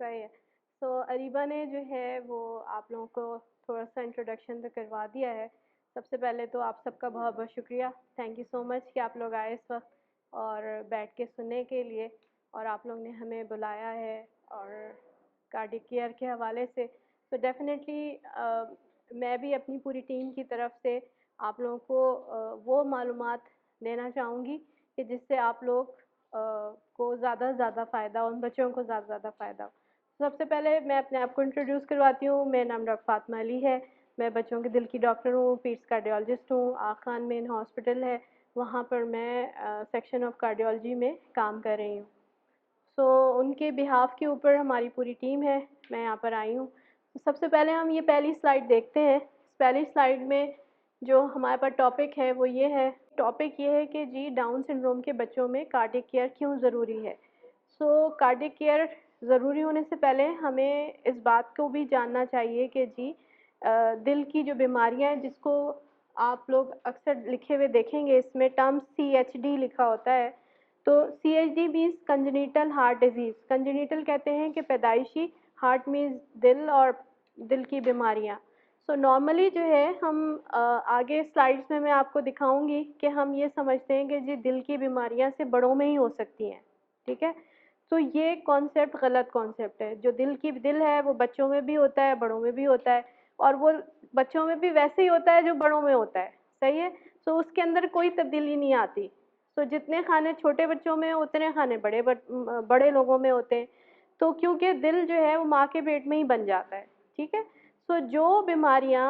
सही है। सो अरीबा ने जो है वो आप लोगों को थोड़ा-सा इंट्रोडक्शन तो करवा दिया है। सबसे पहले तो आप सबका बहुत-बहुत शुक्रिया। थैंक यू सो मच कि आप लोग आए इस वक़्त और बैठ के सुनने के लिए और आप लोग ने हमें बुलाया है और कार्डियक केयर के हवाले से। तो डेफ़िनेटली मैं भी अपनी पूरी टीम की तरफ से आप लोगों को वो मालूमात देना चाहूँगी कि जिससे आप लोग को ज़्यादा से ज़्यादा फ़ायदा हो, उन बच्चों को ज़्यादा से ज़्यादा फ़ायदा हो। सबसे पहले मैं अपने आप को इंट्रोड्यूस करवाती हूँ। मेरा नाम डॉक्टर फ़ातिमा अली है। मैं बच्चों के दिल की डॉक्टर हूँ, पीड्स कार्डियोलॉजिस्ट हूँ। आगा खान मेन हॉस्पिटल है, वहाँ पर मैं सेक्शन ऑफ कार्डियोलॉजी में काम कर रही हूँ। सो उनके बिहाफ़ के ऊपर हमारी पूरी टीम है, मैं यहाँ पर आई हूँ। तो सबसे पहले हम ये पहली स्लाइड देखते हैं। पहली स्लाइड में जो हमारे पास टॉपिक है वो ये है, टॉपिक ये है कि जी डाउन सिंड्रोम के बच्चों में कार्डियक केयर क्यों ज़रूरी है। सो कार्डियक केयर ज़रूरी होने से पहले हमें इस बात को भी जानना चाहिए कि जी दिल की जो बीमारियाँ हैं जिसको आप लोग अक्सर लिखे हुए देखेंगे, इसमें टर्म CHD लिखा होता है। तो CHD means congenital heart disease. Congenital कहते हैं कि पैदाइशी, हार्ट मीन्स दिल और दिल की बीमारियाँ। सो नॉर्मली जो है हम आगे स्लाइड्स में मैं आपको दिखाऊंगी कि हम ये समझते हैं कि जी दिल की बीमारियां से बड़ों में ही हो सकती हैं, ठीक है। तो ये कॉन्सेप्ट गलत कॉन्सेप्ट है। जो दिल है वो बच्चों में भी होता है, बड़ों में भी होता है और वो बच्चों में भी वैसे ही होता है जो बड़ों में होता है, सही है। सो उसके अंदर कोई तब्दीली नहीं आती। तो जितने खाने छोटे बच्चों में उतने खाने बड़े लोगों में होते हैं। तो क्योंकि दिल जो है वो माँ के पेट में ही बन जाता है, ठीक है। सो जो बीमारियाँ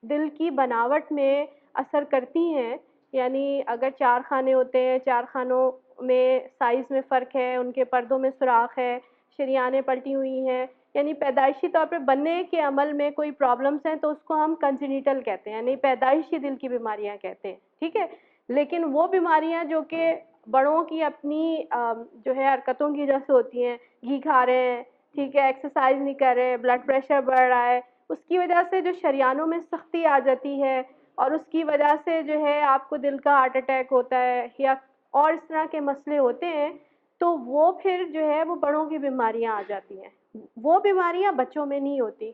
दिल की बनावट में असर करती हैं, यानी अगर 4 खाने होते हैं, 4 खानों में साइज़ में फ़र्क है, उनके पर्दों में सुराख है, शरियानें पलटी हुई हैं, यानी पैदाइशी तौर पे बनने के अमल में कोई प्रॉब्लम्स हैं, तो उसको हम कंजेनिटल कहते हैं, यानी पैदाइशी दिल की बीमारियाँ कहते हैं, ठीक है। लेकिन वो बीमारियाँ जो कि बड़ों की अपनी जो है हरकतों की वजह से होती हैं, घी खा रहे हैं, ठीक है, एक्सरसाइज नहीं कर रहे, ब्लड प्रेशर बढ़ रहा है, उसकी वजह से जो शरियानों में सख्ती आ जाती है और उसकी वजह से जो है आपको दिल का हार्ट अटैक होता है या और इस तरह के मसले होते हैं, तो वो फिर जो है वो बड़ों की बीमारियां आ जाती हैं। वो बीमारियां बच्चों में नहीं होती,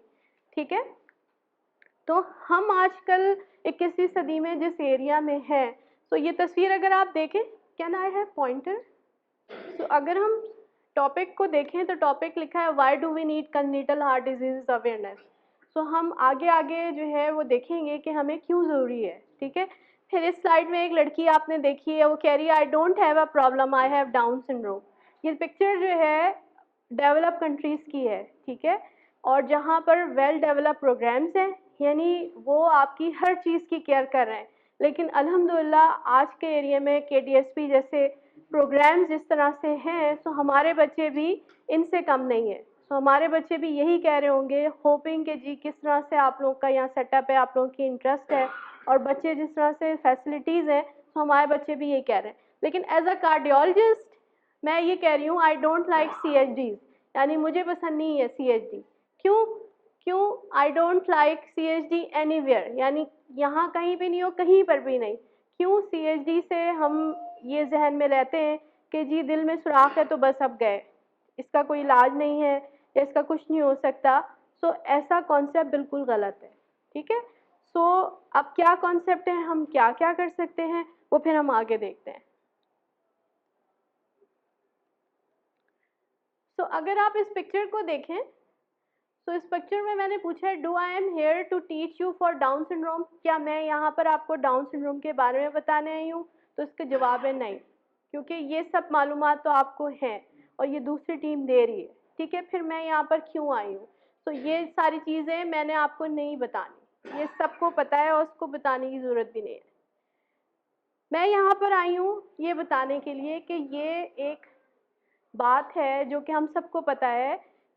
ठीक है। तो हम आजकल 21वीं सदी में जिस एरिया में हैं, तो ये तस्वीर अगर आप देखें, कैन आई हैव पॉइंटर। तो अगर हम टॉपिक को देखें तो टॉपिक लिखा है why do we need congenital heart disease awareness. So हम आगे आगे जो है वो देखेंगे कि हमें क्यों ज़रूरी है, ठीक है। फिर इस स्लाइड में एक लड़की आपने देखी है, वो कह रही है I don't have a problem, I have down syndrome. ये पिक्चर जो है डेवलप कंट्रीज़ की है, ठीक है, और जहाँ पर वेल डेवलप प्रोग्राम्स हैं, यानी वो आपकी हर चीज़ की केयर कर रहे हैं। लेकिन अल्हम्दुलिल्लाह आज के एरिया में KDSP जैसे प्रोग्राम्स जिस तरह से हैं, सो हमारे बच्चे भी इनसे कम नहीं है। सो हमारे बच्चे भी यही कह रहे होंगे, होपिंग कि जी किस तरह से आप लोग का यहाँ सेटअप है, आप लोगों की इंटरेस्ट है और बच्चे जिस तरह से फैसिलिटीज़ हैं, तो हमारे बच्चे भी यही कह रहे हैं। लेकिन एज अ कार्डियोलॉजिस्ट मैं ये कह रही हूँ आई डोंट लाइक CHDs, यानी मुझे पसंद नहीं है CHD। क्यों? क्यों I don't like CHD anywhere, यानी यहाँ कहीं भी नहीं हो, कहीं पर भी नहीं। क्यों? CHD से हम ये जहन में रहते हैं कि जी दिल में सुराख है तो बस अब गए, इसका कोई इलाज नहीं है या इसका कुछ नहीं हो सकता। सो ऐसा कॉन्सेप्ट बिल्कुल गलत है, ठीक है। सो अब क्या कॉन्सेप्ट है, हम क्या क्या कर सकते हैं, वो फिर हम आगे देखते हैं। सो अगर आप इस पिक्चर को देखें, तो इस पिक्चर में मैंने पूछा है do I am here to teach you for Down syndrome, क्या मैं यहाँ पर आपको डाउन सिंड्रोम के बारे में बताने आई हूँ। तो इसका जवाब है नहीं, क्योंकि ये सब मालूमात तो आपको हैं और ये दूसरी टीम दे रही है, ठीक है। फिर मैं यहाँ पर क्यों आई हूँ, तो ये सारी चीज़ें मैंने आपको नहीं बतानी, ये सबको पता है और उसको बताने की ज़रूरत भी नहीं है। मैं यहाँ पर आई हूँ ये बताने के लिए कि ये एक बात है जो कि हम सबको पता है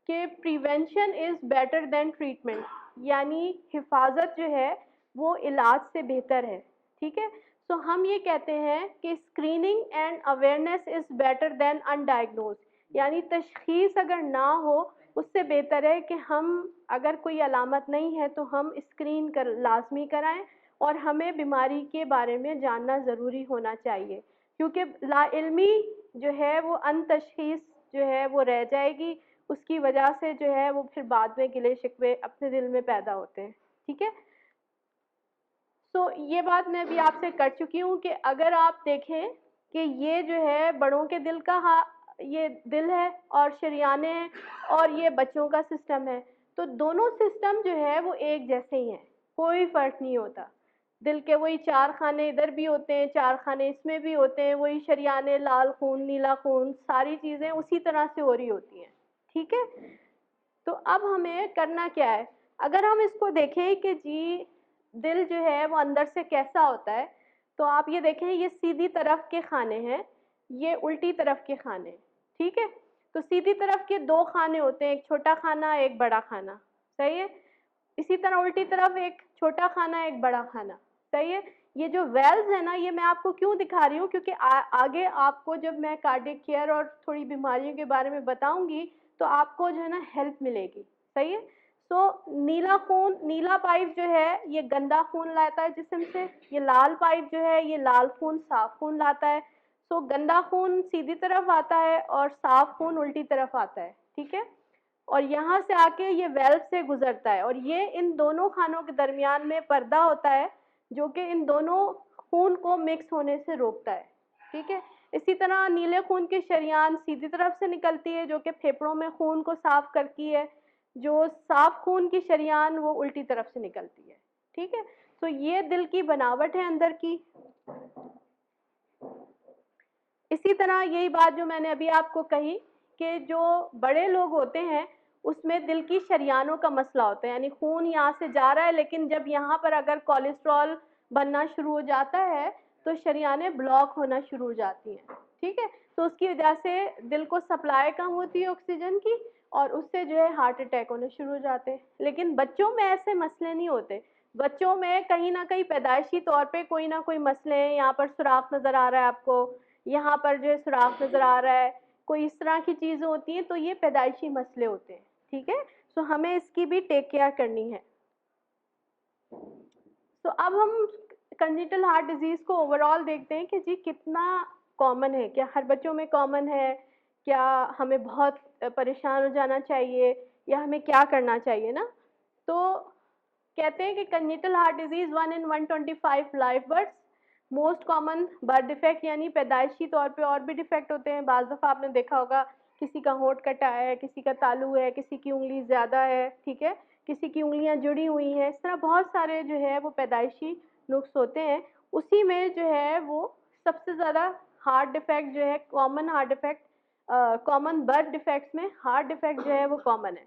कि prevention is better than treatment, यानी हिफाजत जो है वो इलाज से बेहतर है, ठीक है। सो हम ये कहते हैं कि screening and awareness is better than undiagnosed, यानी तशखीस अगर ना हो उससे बेहतर है कि हम अगर कोई अलामत नहीं है तो हम स्क्रीन कर लाजमी कराएं और हमें बीमारी के बारे में जानना ज़रूरी होना चाहिए, क्योंकि लाइल्मी जो है वो अनतशखीस जो है वो रह जाएगी उसकी वजह से जो है वो फिर बाद में गिले शिकवे अपने दिल में पैदा होते हैं। ठीक है, तो ये बात मैं अभी आपसे कर चुकी हूँ कि अगर आप देखें कि ये जो है बड़ों के दिल का ये दिल है और शरियाने हैं और ये बच्चों का सिस्टम है, तो दोनों सिस्टम जो है वो एक जैसे ही हैं, कोई फर्क नहीं होता। दिल के वही 4 खाने इधर भी होते हैं, 4 खाने इसमें भी होते हैं, वही शरियाने, लाल खून, नीला खून, सारी चीज़ें उसी तरह से हो रही होती हैं। ठीक है, तो अब हमें करना क्या है, अगर हम इसको देखें कि जी दिल जो है वो अंदर से कैसा होता है, तो आप ये देखें ये सीधी तरफ के खाने हैं, ये उल्टी तरफ के खाने। ठीक है, तो सीधी तरफ के 2 खाने होते हैं, एक छोटा खाना एक बड़ा खाना। सही है, इसी तरह उल्टी तरफ एक छोटा खाना एक बड़ा खाना। सही है, ये जो वेल्व्स है ना, ये मैं आपको क्यों दिखा रही हूँ, क्योंकि आगे आपको जब मैं कार्डियक केयर और थोड़ी बीमारियों के बारे में बताऊंगी तो आपको जो है ना हेल्प मिलेगी। सही है, तो नीला खून, नीला पाइप जो है ये गंदा खून लाता है जिस्म से, ये लाल पाइप जो है ये लाल खून, साफ खून लाता है। सो गंदा खून सीधी तरफ आता है और साफ खून उल्टी तरफ आता है। ठीक है, और यहाँ से आके ये वेल्व से गुजरता है और ये इन दोनों खानों के दरमियान में पर्दा होता है जो कि इन दोनों खून को मिक्स होने से रोकता है। ठीक है, इसी तरह नीले खून की शरियान सीधी तरफ से निकलती है जो कि फेफड़ों में खून को साफ करती है, जो साफ खून की शरियान वो उल्टी तरफ से निकलती है। ठीक है, तो ये दिल की बनावट है अंदर की। इसी तरह यही बात जो मैंने अभी आपको कही कि जो बड़े लोग होते हैं उसमें दिल की शरियानों का मसला होता है, यानी खून यहाँ से जा रहा है लेकिन जब यहाँ पर अगर कोलेस्ट्रॉल बनना शुरू हो जाता है तो शरियानें ब्लॉक होना शुरू हो जाती हैं। ठीक है, तो उसकी वजह से दिल को सप्लाई कम होती है ऑक्सीजन की और उससे जो है हार्ट अटैक होने शुरू हो जाते हैं। लेकिन बच्चों में ऐसे मसले नहीं होते, बच्चों में कहीं ना कहीं पैदाइशी तौर पे कोई ना कोई मसले हैं, यहाँ पर सुराख नजर आ रहा है आपको, यहाँ पर जो है सुराख नजर आ रहा है, कोई इस तरह की चीजें होती हैं, तो ये पैदाइशी मसले होते हैं। ठीक है, तो हमें इसकी भी टेक केयर करनी है। तो अब हम कंजेनिटल हार्ट डिजीज को ओवरऑल देखते हैं कि जी कितना कॉमन है, क्या हर बच्चों में कॉमन है, क्या हमें बहुत परेशान हो जाना चाहिए या हमें क्या करना चाहिए ना। तो कहते हैं कि congenital heart disease 1 in 125 life birds, most common birth defect, यानी पैदाइशी तौर पे और भी डिफेक्ट होते हैं। बाज़ दफ़ा आपने देखा होगा किसी का होंठ कटा है, किसी का तालू है, किसी की उंगली ज़्यादा है। ठीक है, किसी की उंगलियां जुड़ी हुई हैं, इस तरह बहुत सारे जो है वो पैदाइशी नुक्स होते हैं। उसी में जो है वो सबसे ज़्यादा हार्ट डिफेक्ट जो है common heart defect, common birth defects में हार्ट डिफेक्ट जो है वो कॉमन है।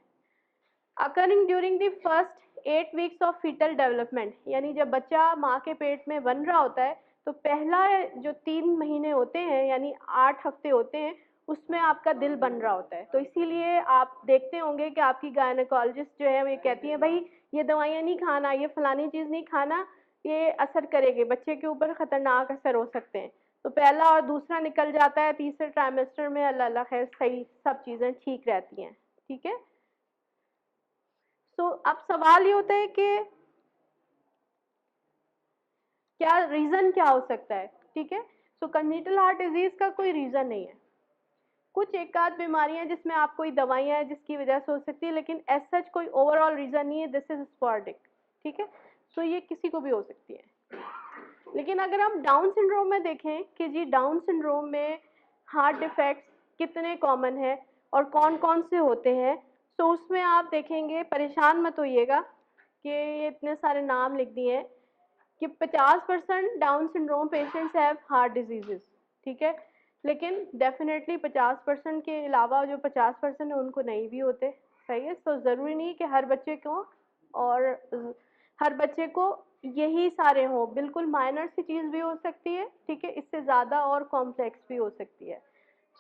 Occurring during the first 8 weeks of foetal development, यानी जब बच्चा माँ के पेट में बन रहा होता है तो पहला जो 3 महीने होते हैं यानी 8 हफ्ते होते हैं उसमें आपका दिल बन रहा होता है। तो इसीलिए आप देखते होंगे कि आपकी गायनेकोलॉजिस्ट जो है वो ये कहती है भाई ये दवाइयाँ नहीं खाना, ये फलानी चीज़ नहीं खाना, ये असर करेगी बच्चे के ऊपर, खतरनाक असर हो सकते हैं। तो पहला और दूसरा निकल जाता है, तीसरे ट्राइमेस्टर में अल्लाह अल्लाह खैर सही सब चीज़ें ठीक रहती हैं। ठीक है, तो अब सवाल ये होता है कि क्या रीजन क्या हो सकता है। ठीक है, सो कंजेनिटल हार्ट डिजीज का कोई रीजन नहीं है, कुछ एक आध बीमारियां जिसमें आप कोई दवाइयां हैं जिसकी वजह से हो सकती है, लेकिन एज सच कोई ओवरऑल रीजन नहीं है, दिस इज स्पॉर्डिक। ठीक है, सो ये किसी को भी हो सकती है। लेकिन अगर हम डाउन सिंड्रोम में देखें कि जी डाउन सिंड्रोम में हार्ट डिफेक्ट्स कितने कॉमन है और कौन कौन से होते हैं, तो उसमें आप देखेंगे, परेशान मत होइएगा कि ये इतने सारे नाम लिख दिए हैं, कि 50% down syndrome patients have heart diseases. ठीक है, लेकिन डेफिनेटली 50% के अलावा जो 50% है उनको नहीं भी होते। सही है, तो ज़रूरी नहीं कि हर बच्चे को और हर बच्चे को यही सारे हों, बिल्कुल माइनर सी चीज़ भी हो सकती है। ठीक है, इससे ज़्यादा और कॉम्प्लेक्स भी हो सकती है।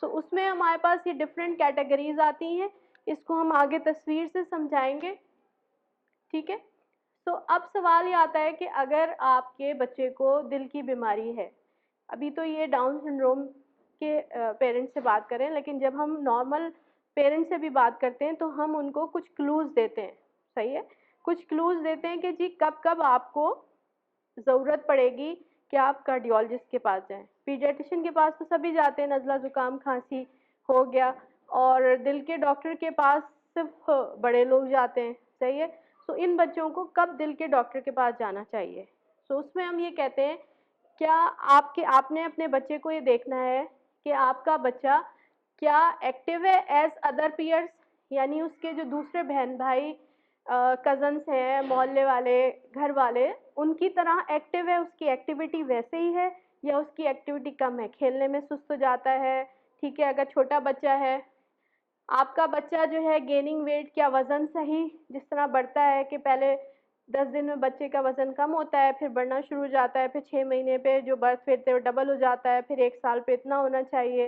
सो उसमें हमारे पास ये डिफरेंट कैटेगरीज आती हैं, इसको हम आगे तस्वीर से समझाएंगे। ठीक है, तो अब सवाल ये आता है कि अगर आपके बच्चे को दिल की बीमारी है, अभी तो ये डाउन सिंड्रोम के पेरेंट्स से बात करें, लेकिन जब हम नॉर्मल पेरेंट्स से भी बात करते हैं तो हम उनको कुछ क्लूज देते हैं। सही है, कुछ क्लूज देते हैं कि जी कब कब आपको ज़रूरत पड़ेगी कि आप कार्डियोलॉजिस्ट के पास जाएं। पीडियाट्रिशियन के पास तो सभी जाते हैं, नज़ला ज़ुकाम खांसी हो गया, और दिल के डॉक्टर के पास सिर्फ बड़े लोग जाते हैं, सही है। सो इन बच्चों को कब दिल के डॉक्टर के पास जाना चाहिए? सो उसमें हम ये कहते हैं, क्या आपने अपने बच्चे को ये देखना है कि आपका बच्चा क्या एक्टिव है एज अदर पीयर्स, यानी उसके जो दूसरे बहन भाई कजन्स हैं, मोहल्ले वाले, घर वाले, उनकी तरह एक्टिव है, उसकी एक्टिविटी वैसे ही है, या उसकी एक्टिविटी कम है, खेलने में सुस्त हो जाता है, ठीक है। अगर छोटा बच्चा है, आपका बच्चा जो है गेनिंग वेट, क्या वज़न सही जिस तरह बढ़ता है कि पहले 10 दिन में बच्चे का वज़न कम होता है, फिर बढ़ना शुरू हो जाता है, फिर 6 महीने पे जो बर्थ वेट है वो डबल हो जाता है, फिर 1 साल पे इतना होना चाहिए,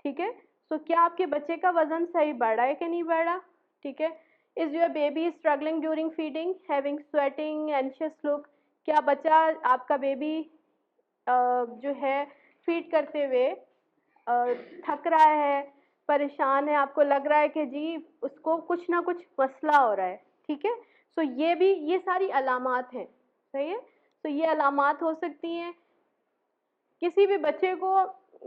ठीक है। सो क्या आपके बच्चे का वज़न सही बढ़ रहा है कि नहीं बढ़ रहा, ठीक है। Is your baby struggling during feeding, having sweating, anxious look, क्या बच्चा, आपका बेबी जो है फीड करते हुए थक रहा है, परेशान है, आपको लग रहा है कि जी उसको कुछ ना कुछ मसला हो रहा है, ठीक है। सो ये सारी अलामात हैं, सही है। तो ये अलामात हो सकती हैं किसी भी बच्चे को,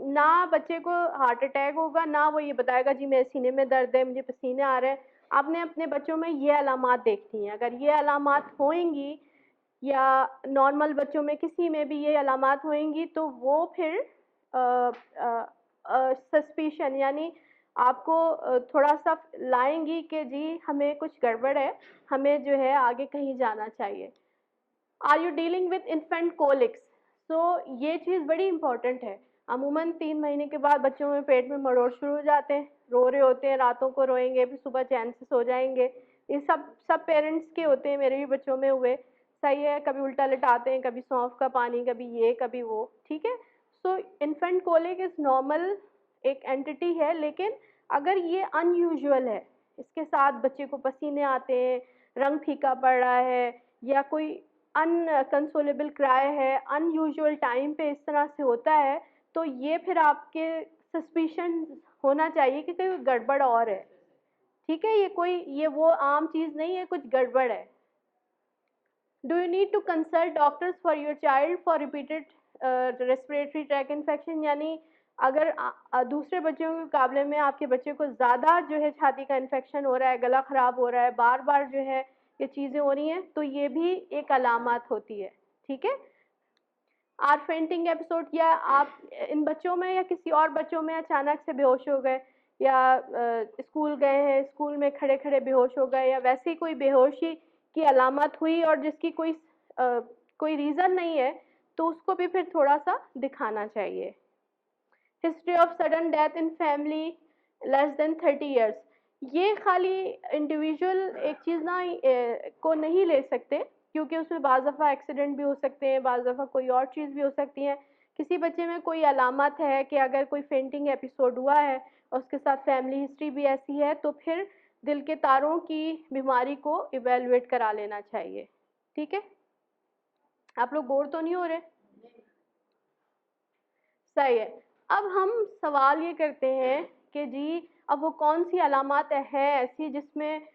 ना बच्चे को हार्ट अटैक होगा, ना वो ये बताएगा जी मेरे सीने में दर्द है, मुझे पसीने आ रहे हैं। आपने अपने बच्चों में ये अलामात देखनी है, अगर ये अलामात होंगी या नॉर्मल बच्चों में किसी में भी ये अलामात होंगी, तो वो फिर सस्पिशन, यानी आपको थोड़ा सा लाएंगी कि जी हमें कुछ गड़बड़ है, हमें जो है आगे कहीं जाना चाहिए। Are you dealing with infant colics? So ये चीज़ बड़ी इंपॉर्टेंट है। अमूमन 3 महीने के बाद बच्चों में पेट में मरोड़ शुरू हो जाते हैं, रो रहे होते हैं, रातों को रोएंगे, फिर सुबह चैन से सो जाएंगे। ये सब सब पेरेंट्स के होते हैं, मेरे भी बच्चों में हुए, सही है। कभी उल्टा लिटाते हैं, कभी सौंफ का पानी, कभी ये कभी वो, ठीक है। सो इन्फेंट कोलिक इज नॉर्मल, एक एंटिटी है, लेकिन अगर ये अनयूजुअल है, इसके साथ बच्चे को पसीने आते हैं, रंग फीका पड़ रहा है, या कोई अनकंसोलेबल क्राई है, अनयूजुअल टाइम पे इस तरह से होता है, तो ये फिर आपके सस्पिशन होना चाहिए कि कोई गड़बड़ और है, ठीक है। ये वो आम चीज़ नहीं है, कुछ गड़बड़ है। Do you need to consult doctors for your child for repeated respiratory tract infection, यानी अगर दूसरे बच्चों के मुकाबले में आपके बच्चे को ज़्यादा जो है छाती का इन्फेक्शन हो रहा है, गला ख़राब हो रहा है, बार बार जो है ये चीज़ें हो रही हैं, तो ये भी एक अलामत होती है, ठीक है। आर फेंटिंग एपिसोड, या आप इन बच्चों में या किसी और बच्चों में अचानक से बेहोश हो गए, या स्कूल गए हैं, स्कूल में खड़े खड़े बेहोश हो गए, या वैसी कोई बेहोशी की अलामत हुई और जिसकी कोई रीज़न नहीं है, तो उसको भी फिर थोड़ा सा दिखाना चाहिए। History of sudden death in family less than 30 years, ये खाली इंडिविजुअल एक चीज़ ना को नहीं ले सकते, क्योंकि उसमें बाज़ दफ़ा एक्सीडेंट भी हो सकते हैं, बाज़ दफ़ा कोई और चीज़ भी हो सकती है। किसी बच्चे में कोई अलामत है कि अगर कोई फेंटिंग एपिसोड हुआ है और उसके साथ फैमिली हिस्ट्री भी ऐसी है, तो फिर दिल के तारों की बीमारी को इवेलुएट करा लेना चाहिए, ठीक है। आप लोग बोर तो नहीं हो रहे? सही है। अब हम सवाल ये करते हैं कि जी अब वो कौन सी अलामत है ऐसी जिसमें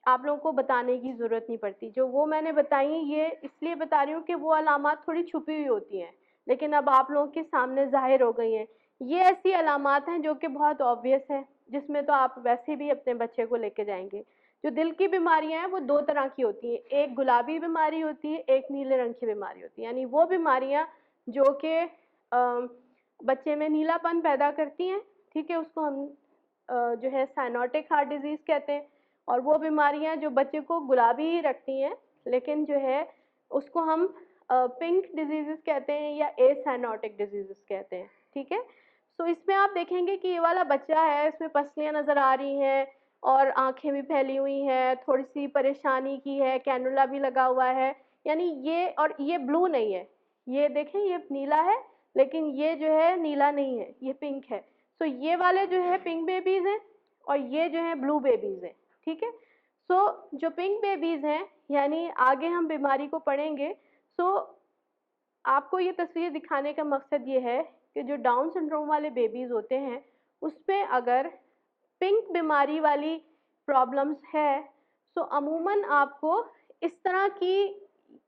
आप लोगों को बताने की ज़रूरत नहीं पड़ती। जो वो मैंने बताई ये इसलिए बता रही हूँ कि वो अलामत थोड़ी छुपी हुई होती हैं, लेकिन अब आप लोगों के सामने ज़ाहिर हो गई हैं। ये ऐसी अलामत हैं जो कि बहुत ऑब्वियस हैं, जिसमें तो आप वैसे भी अपने बच्चे को लेके जाएंगे। जो दिल की बीमारियां हैं वो दो तरह की होती हैं, एक गुलाबी बीमारी होती है, एक नीले रंग की बीमारी होती है। यानी वो बीमारियां जो कि बच्चे में नीलापन पैदा करती हैं, ठीक है, उसको हम जो है साइनोटिक हार्ट डिजीज़ कहते हैं। और वो बीमारियां जो बच्चे को गुलाबी ही रखती हैं, लेकिन जो है उसको हम पिंक डिजीज़ कहते हैं या एसाइनोटिक डिजीज़ कहते हैं, ठीक है। सो इसमें आप देखेंगे कि ये वाला बच्चा है, इसमें पसलियां नज़र आ रही हैं और आंखें भी फैली हुई हैं, थोड़ी सी परेशानी की है, कैनुला भी लगा हुआ है। यानी ये, और ये ब्लू नहीं है, ये देखें ये नीला है, लेकिन ये जो है नीला नहीं है, ये पिंक है। सो ये वाले जो है पिंक बेबीज हैं और ये जो है ब्लू बेबीज हैं, ठीक है। सो जो पिंक बेबीज हैं, यानी आगे हम बीमारी को पढ़ेंगे। सो आपको ये तस्वीर दिखाने का मकसद ये है कि जो डाउन सिंड्रोम वाले बेबीज होते हैं उसमें अगर पिंक बीमारी वाली प्रॉब्लम्स है, तो अमूमन आपको इस तरह की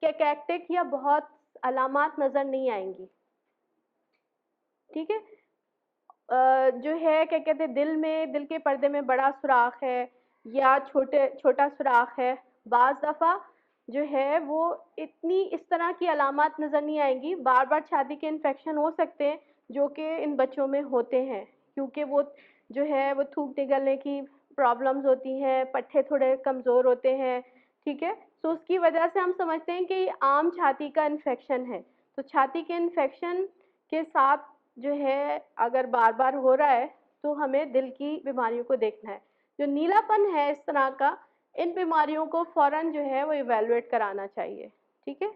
कैकेक्टिक या बहुत अलामात नज़र नहीं आएंगी, ठीक है। जो है क्या कहते हैं, दिल के पर्दे में बड़ा सुराख है या छोटा सुराख है, बाज़ दफ़ा जो है वो इतनी इस तरह की अलामत नज़र नहीं आएंगी। बार बार छाती के इन्फेक्शन हो सकते हैं जो कि इन बच्चों में होते हैं, क्योंकि वो जो है वो थूक निकलने की प्रॉब्लम्स होती हैं, पट्टे थोड़े कमज़ोर होते हैं, ठीक है। तो उसकी वजह से हम समझते हैं कि ये आम छाती का इन्फेक्शन है। तो छाती के इन्फेक्शन के साथ जो है अगर बार बार हो रहा है तो हमें दिल की बीमारियों को देखना है। जो नीलापन है इस तरह का, इन बीमारियों को फौरन जो है वो इवेलुएट कराना चाहिए, ठीक है।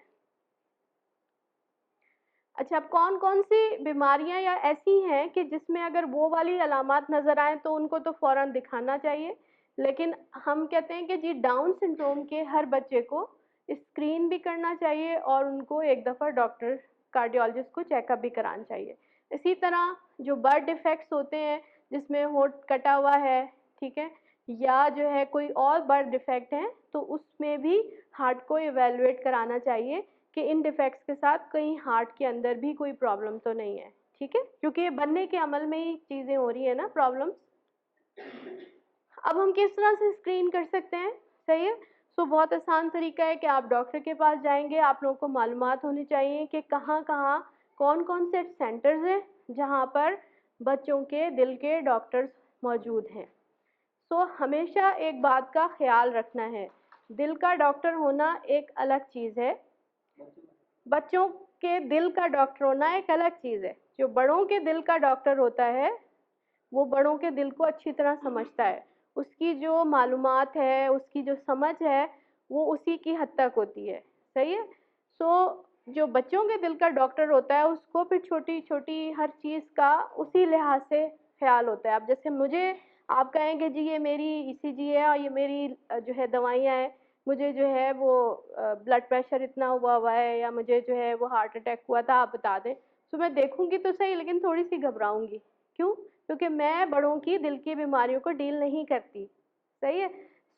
अच्छा, अब कौन कौन सी बीमारियां या ऐसी हैं कि जिसमें अगर वो वाली अलामत नज़र आए तो उनको तो फौरन दिखाना चाहिए, लेकिन हम कहते हैं कि जी डाउन सिंड्रोम के हर बच्चे को स्क्रीन भी करना चाहिए और उनको एक दफ़ा डॉक्टर कार्डियोलॉजिस्ट को चेकअप भी कराना चाहिए। इसी तरह जो बर्थ डिफेक्ट्स होते हैं जिसमें होंठ कटा हुआ है, ठीक है, या जो है कोई और बर्थ डिफेक्ट है, तो उसमें भी हार्ट को इवेलुएट कराना चाहिए कि इन डिफेक्ट्स के साथ कहीं हार्ट के अंदर भी कोई प्रॉब्लम तो नहीं है, ठीक है, क्योंकि ये बनने के अमल में ही चीज़ें हो रही है ना प्रॉब्लम्स। अब हम किस तरह से स्क्रीन कर सकते हैं, सही है। सो बहुत आसान तरीका है कि आप डॉक्टर के पास जाएंगे, आप लोगों को मालूमात होनी चाहिए कि कहाँ कहाँ कौन कौन से सेंटर्स हैं जहाँ पर बच्चों के दिल के डॉक्टर्स मौजूद हैं। सो हमेशा एक बात का ख्याल रखना है, दिल का डॉक्टर होना एक अलग चीज़ है, बच्चों के दिल का डॉक्टर होना एक अलग चीज़ है। जो बड़ों के दिल का डॉक्टर होता है वो बड़ों के दिल को अच्छी तरह समझता है, उसकी जो मालूमात है, उसकी जो समझ है, वो उसी की हद तक होती है, सही है। सो जो बच्चों के दिल का डॉक्टर होता है उसको फिर छोटी छोटी हर चीज़ का उसी लिहाज से ख्याल होता है। अब जैसे मुझे आप कहेंगे जी ये मेरी ईसीजी है और ये मेरी जो है दवाइयाँ हैं, मुझे जो है वो ब्लड प्रेशर इतना हुआ हुआ है या मुझे जो है वो हार्ट अटैक हुआ था, आप बता दें, तो मैं देखूंगी तो सही लेकिन थोड़ी सी घबराऊंगी। क्यों? क्योंकि मैं बड़ों की दिल की बीमारियों को डील नहीं करती, सही है।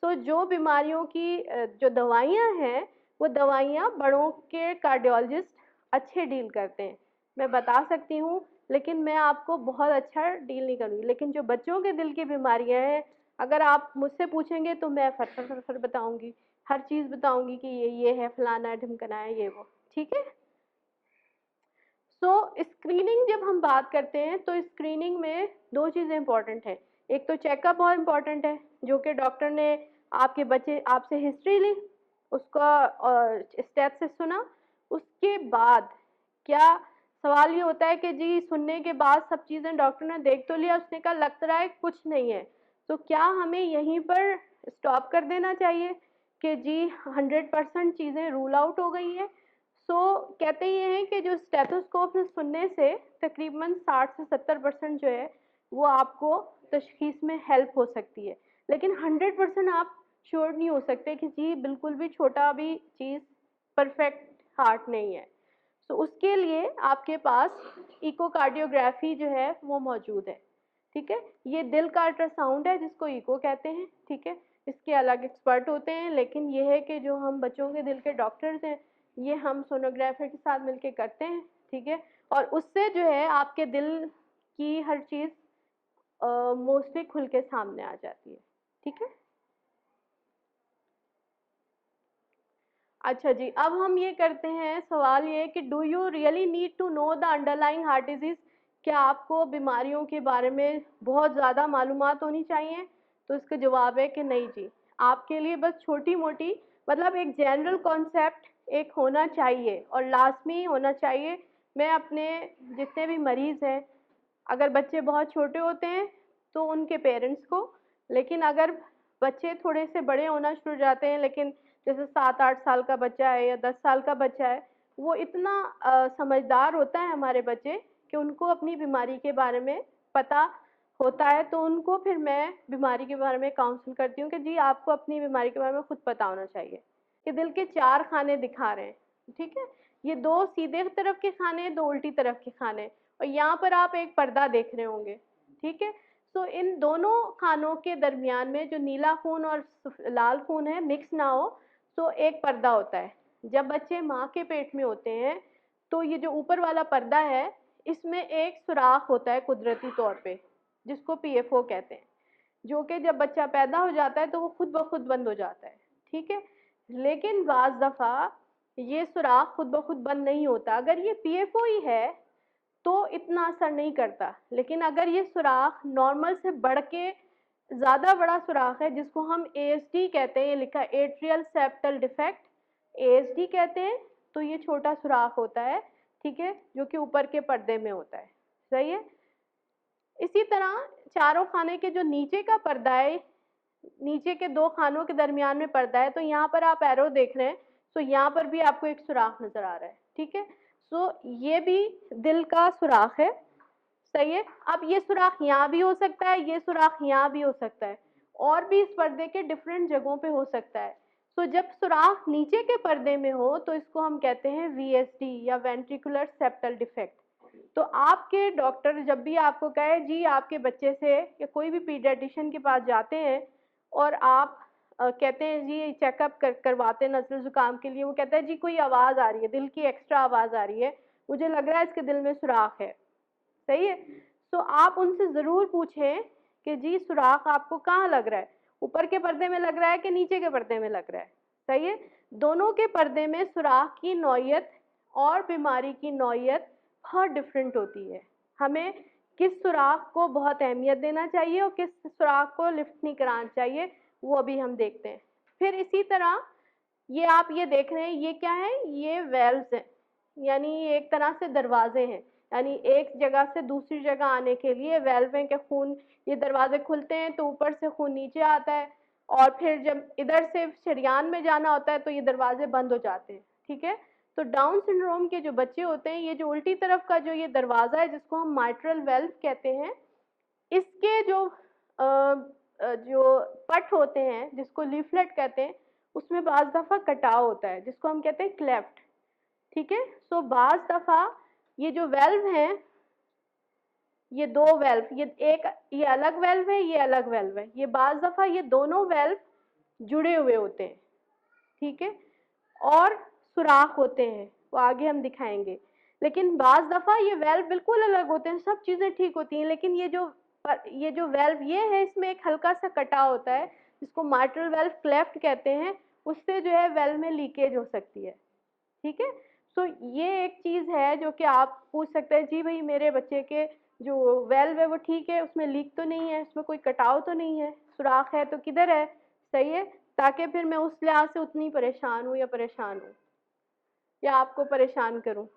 तो जो बीमारियों की जो दवाइयाँ हैं वो दवाइयाँ बड़ों के कार्डियोलॉजिस्ट अच्छे डील करते हैं, मैं बता सकती हूँ, लेकिन मैं आपको बहुत अच्छा डील नहीं करूँगी। लेकिन जो बच्चों के दिल की बीमारियाँ हैं, अगर आप मुझसे पूछेंगे तो मैं फर फर फर फर बताऊँगी, हर चीज़ बताऊँगी कि ये है, फलाना है, ढिमकना है, ये वो, ठीक है। स्क्रीनिंग जब हम बात करते हैं तो स्क्रीनिंग में दो चीज़ें इंपॉर्टेंट हैं। एक तो चेकअप बहुत इंपॉर्टेंट है, जो कि डॉक्टर ने आपके बच्चे आपसे हिस्ट्री ली, उसका स्टेप से सुना, उसके बाद क्या सवाल ये होता है कि जी सुनने के बाद सब चीज़ें डॉक्टर ने देख तो लिया, उसने कहा लग रहा है कुछ नहीं है, तो क्या हमें यहीं पर स्टॉप कर देना चाहिए कि जी 100% चीज़ें रूल आउट हो गई है। कहते ये हैं कि जो स्टेथोस्कोप से सुनने से तकरीबन 60 से 70% जो है वो आपको तशखीस में हेल्प हो सकती है, लेकिन 100% आप श्योर नहीं हो सकते कि जी बिल्कुल भी छोटा भी चीज़ परफेक्ट हार्ट नहीं है। उसके लिए आपके पास इकोकार्डियोग्राफी जो है वो मौजूद है, ठीक है। ये दिल का अल्ट्रासाउंड है जिसको इको कहते हैं, ठीक है। इसके अलग एक्सपर्ट होते हैं, लेकिन ये है कि जो हम बच्चों के दिल के डॉक्टर्स हैं ये हम सोनोग्राफर के साथ मिलके करते हैं, ठीक है। और उससे जो है आपके दिल की हर चीज़ मोस्टली खुल के सामने आ जाती है, ठीक है। अच्छा जी, अब हम ये करते हैं, सवाल ये है कि do you really need to know the underlying heart disease, क्या आपको बीमारियों के बारे में बहुत ज़्यादा मालूमात होनी चाहिए? तो इसका जवाब है कि नहीं जी, आपके लिए बस छोटी मोटी मतलब एक जनरल कॉन्सेप्ट एक होना चाहिए और लाजमी होना चाहिए। मैं अपने जितने भी मरीज़ हैं, अगर बच्चे बहुत छोटे होते हैं तो उनके पेरेंट्स को, लेकिन अगर बच्चे थोड़े से बड़े होना शुरू हो जाते हैं, लेकिन जैसे 7-8 साल का बच्चा है या 10 साल का बच्चा है, वो इतना समझदार होता है हमारे बच्चे कि उनको अपनी बीमारी के बारे में पता होता है, तो उनको फिर मैं बीमारी के बारे में काउंसिल करती हूँ कि जी आपको अपनी बीमारी के बारे में खुद पता होना चाहिए। कि दिल के 4 खाने दिखा रहे हैं, ठीक है। ये 2 सीधे तरफ के खाने, 2 उल्टी तरफ के खाने, और यहाँ पर आप एक पर्दा देख रहे होंगे, ठीक है। इन दोनों खानों के दरमियान में जो नीला खून और लाल खून है मिक्स ना हो, एक पर्दा होता है। जब बच्चे माँ के पेट में होते हैं तो ये जो ऊपर वाला पर्दा है इसमें एक सुराख होता है कुदरती तौर पे, जिसको पीएफओ कहते हैं, जो कि जब बच्चा पैदा हो जाता है तो वो खुद ब खुद बंद हो जाता है, ठीक है। लेकिन बाज़ दफ़ा ये सुराख खुद ब खुद बंद नहीं होता। अगर ये पीएफओ ही है तो इतना असर नहीं करता, लेकिन अगर ये सुराख नॉर्मल से बढ़ के ज़्यादा बड़ा सुराख है, जिसको हम एएसडी कहते हैं, ये लिखा है एट्रियल सेप्टल डिफेक्ट, एएसडी कहते हैं, तो ये छोटा सुराख होता है, ठीक है, जो कि ऊपर के पर्दे में होता है, सही है। इसी तरह चारों खाने के जो नीचे का पर्दा है, नीचे के दो खानों के दरमियान में पर्दा है, तो यहाँ पर आप एरो देख रहे हैं, तो यहाँ पर भी आपको एक सुराख नजर आ रहा है, ठीक है। सो ये भी दिल का सुराख है, सही है। अब ये सुराख यहाँ भी हो सकता है, ये सुराख यहाँ भी हो सकता है, और भी इस पर्दे के डिफरेंट जगहों पे हो सकता है। सो जब सुराख नीचे के पर्दे में हो तो इसको हम कहते हैं वीएसडी या वेंट्रिकुलर सेप्टल डिफेक्ट। तो आपके डॉक्टर जब भी आपको कहे जी आपके बच्चे से या कोई भी पीडियाट्रिशियन के पास जाते हैं और आप कहते हैं जी चेकअप करवाते हैं नज़ल ज़ुकाम के लिए, वो कहता है जी कोई आवाज़ आ रही है, दिल की एक्स्ट्रा आवाज़ आ रही है, मुझे लग रहा है इसके दिल में सुराख है, सही है। तो आप उनसे ज़रूर पूछें कि जी सुराख आपको कहाँ लग रहा है, ऊपर के पर्दे में लग रहा है कि नीचे के पर्दे में लग रहा है, सही है। दोनों के पर्दे में सुराख की नौयत और बीमारी की नौयत बहुत डिफरेंट होती है। हमें किस सुराख को बहुत अहमियत देना चाहिए और किस सुराख को लिफ्ट नहीं कराना चाहिए, वो अभी हम देखते हैं। फिर इसी तरह ये आप ये देख रहे हैं, ये क्या है, ये वेल्व्स हैं, यानी ये एक तरह से दरवाजे हैं, यानी एक जगह से दूसरी जगह आने के लिए वेल्व हैं कि खून, ये दरवाजे खुलते हैं तो ऊपर से खून नीचे आता है, और फिर जब इधर से शरियान में जाना होता है तो ये दरवाजे बंद हो जाते हैं, ठीक है। तो डाउन सिंड्रोम के जो बच्चे होते हैं, ये जो उल्टी तरफ का जो ये दरवाज़ा है जिसको हम माइट्रल वेल्व कहते हैं, इसके जो पट होते हैं जिसको लीफलेट कहते हैं, उसमें बाज़ दफ़ा कटाव होता है जिसको हम कहते हैं क्लेफ्ट, ठीक है। सो बाज़ दफ़ा ये जो वेल्व हैं, ये दो वेल्व, ये एक, ये अलग वेल्व है, ये अलग वेल्व है, ये बाज़ दफ़ा ये दोनों वेल्व जुड़े हुए होते हैं, ठीक है, और सुराख होते हैं, वो आगे हम दिखाएंगे। लेकिन बाज़ दफ़ा ये वेल्व बिल्कुल अलग होते हैं, सब चीज़ें ठीक होती हैं, लेकिन ये जो वेल्व ये है, इसमें एक हल्का सा कटाव होता है जिसको माइट्रल वेल्व क्लेफ्ट कहते हैं, उससे जो है वेल्व में लीकेज हो सकती है, ठीक है। सो ये एक चीज़ है जो कि आप पूछ सकते हैं जी भाई मेरे बच्चे के जो वेल्व है वो ठीक है, उसमें लीक तो नहीं है, उसमें कोई कटाव तो नहीं है, सुराख है तो किधर है, सही है, ताकि फिर मैं उस लिहाज से उतनी परेशान हूँ या आपको परेशान करूँ।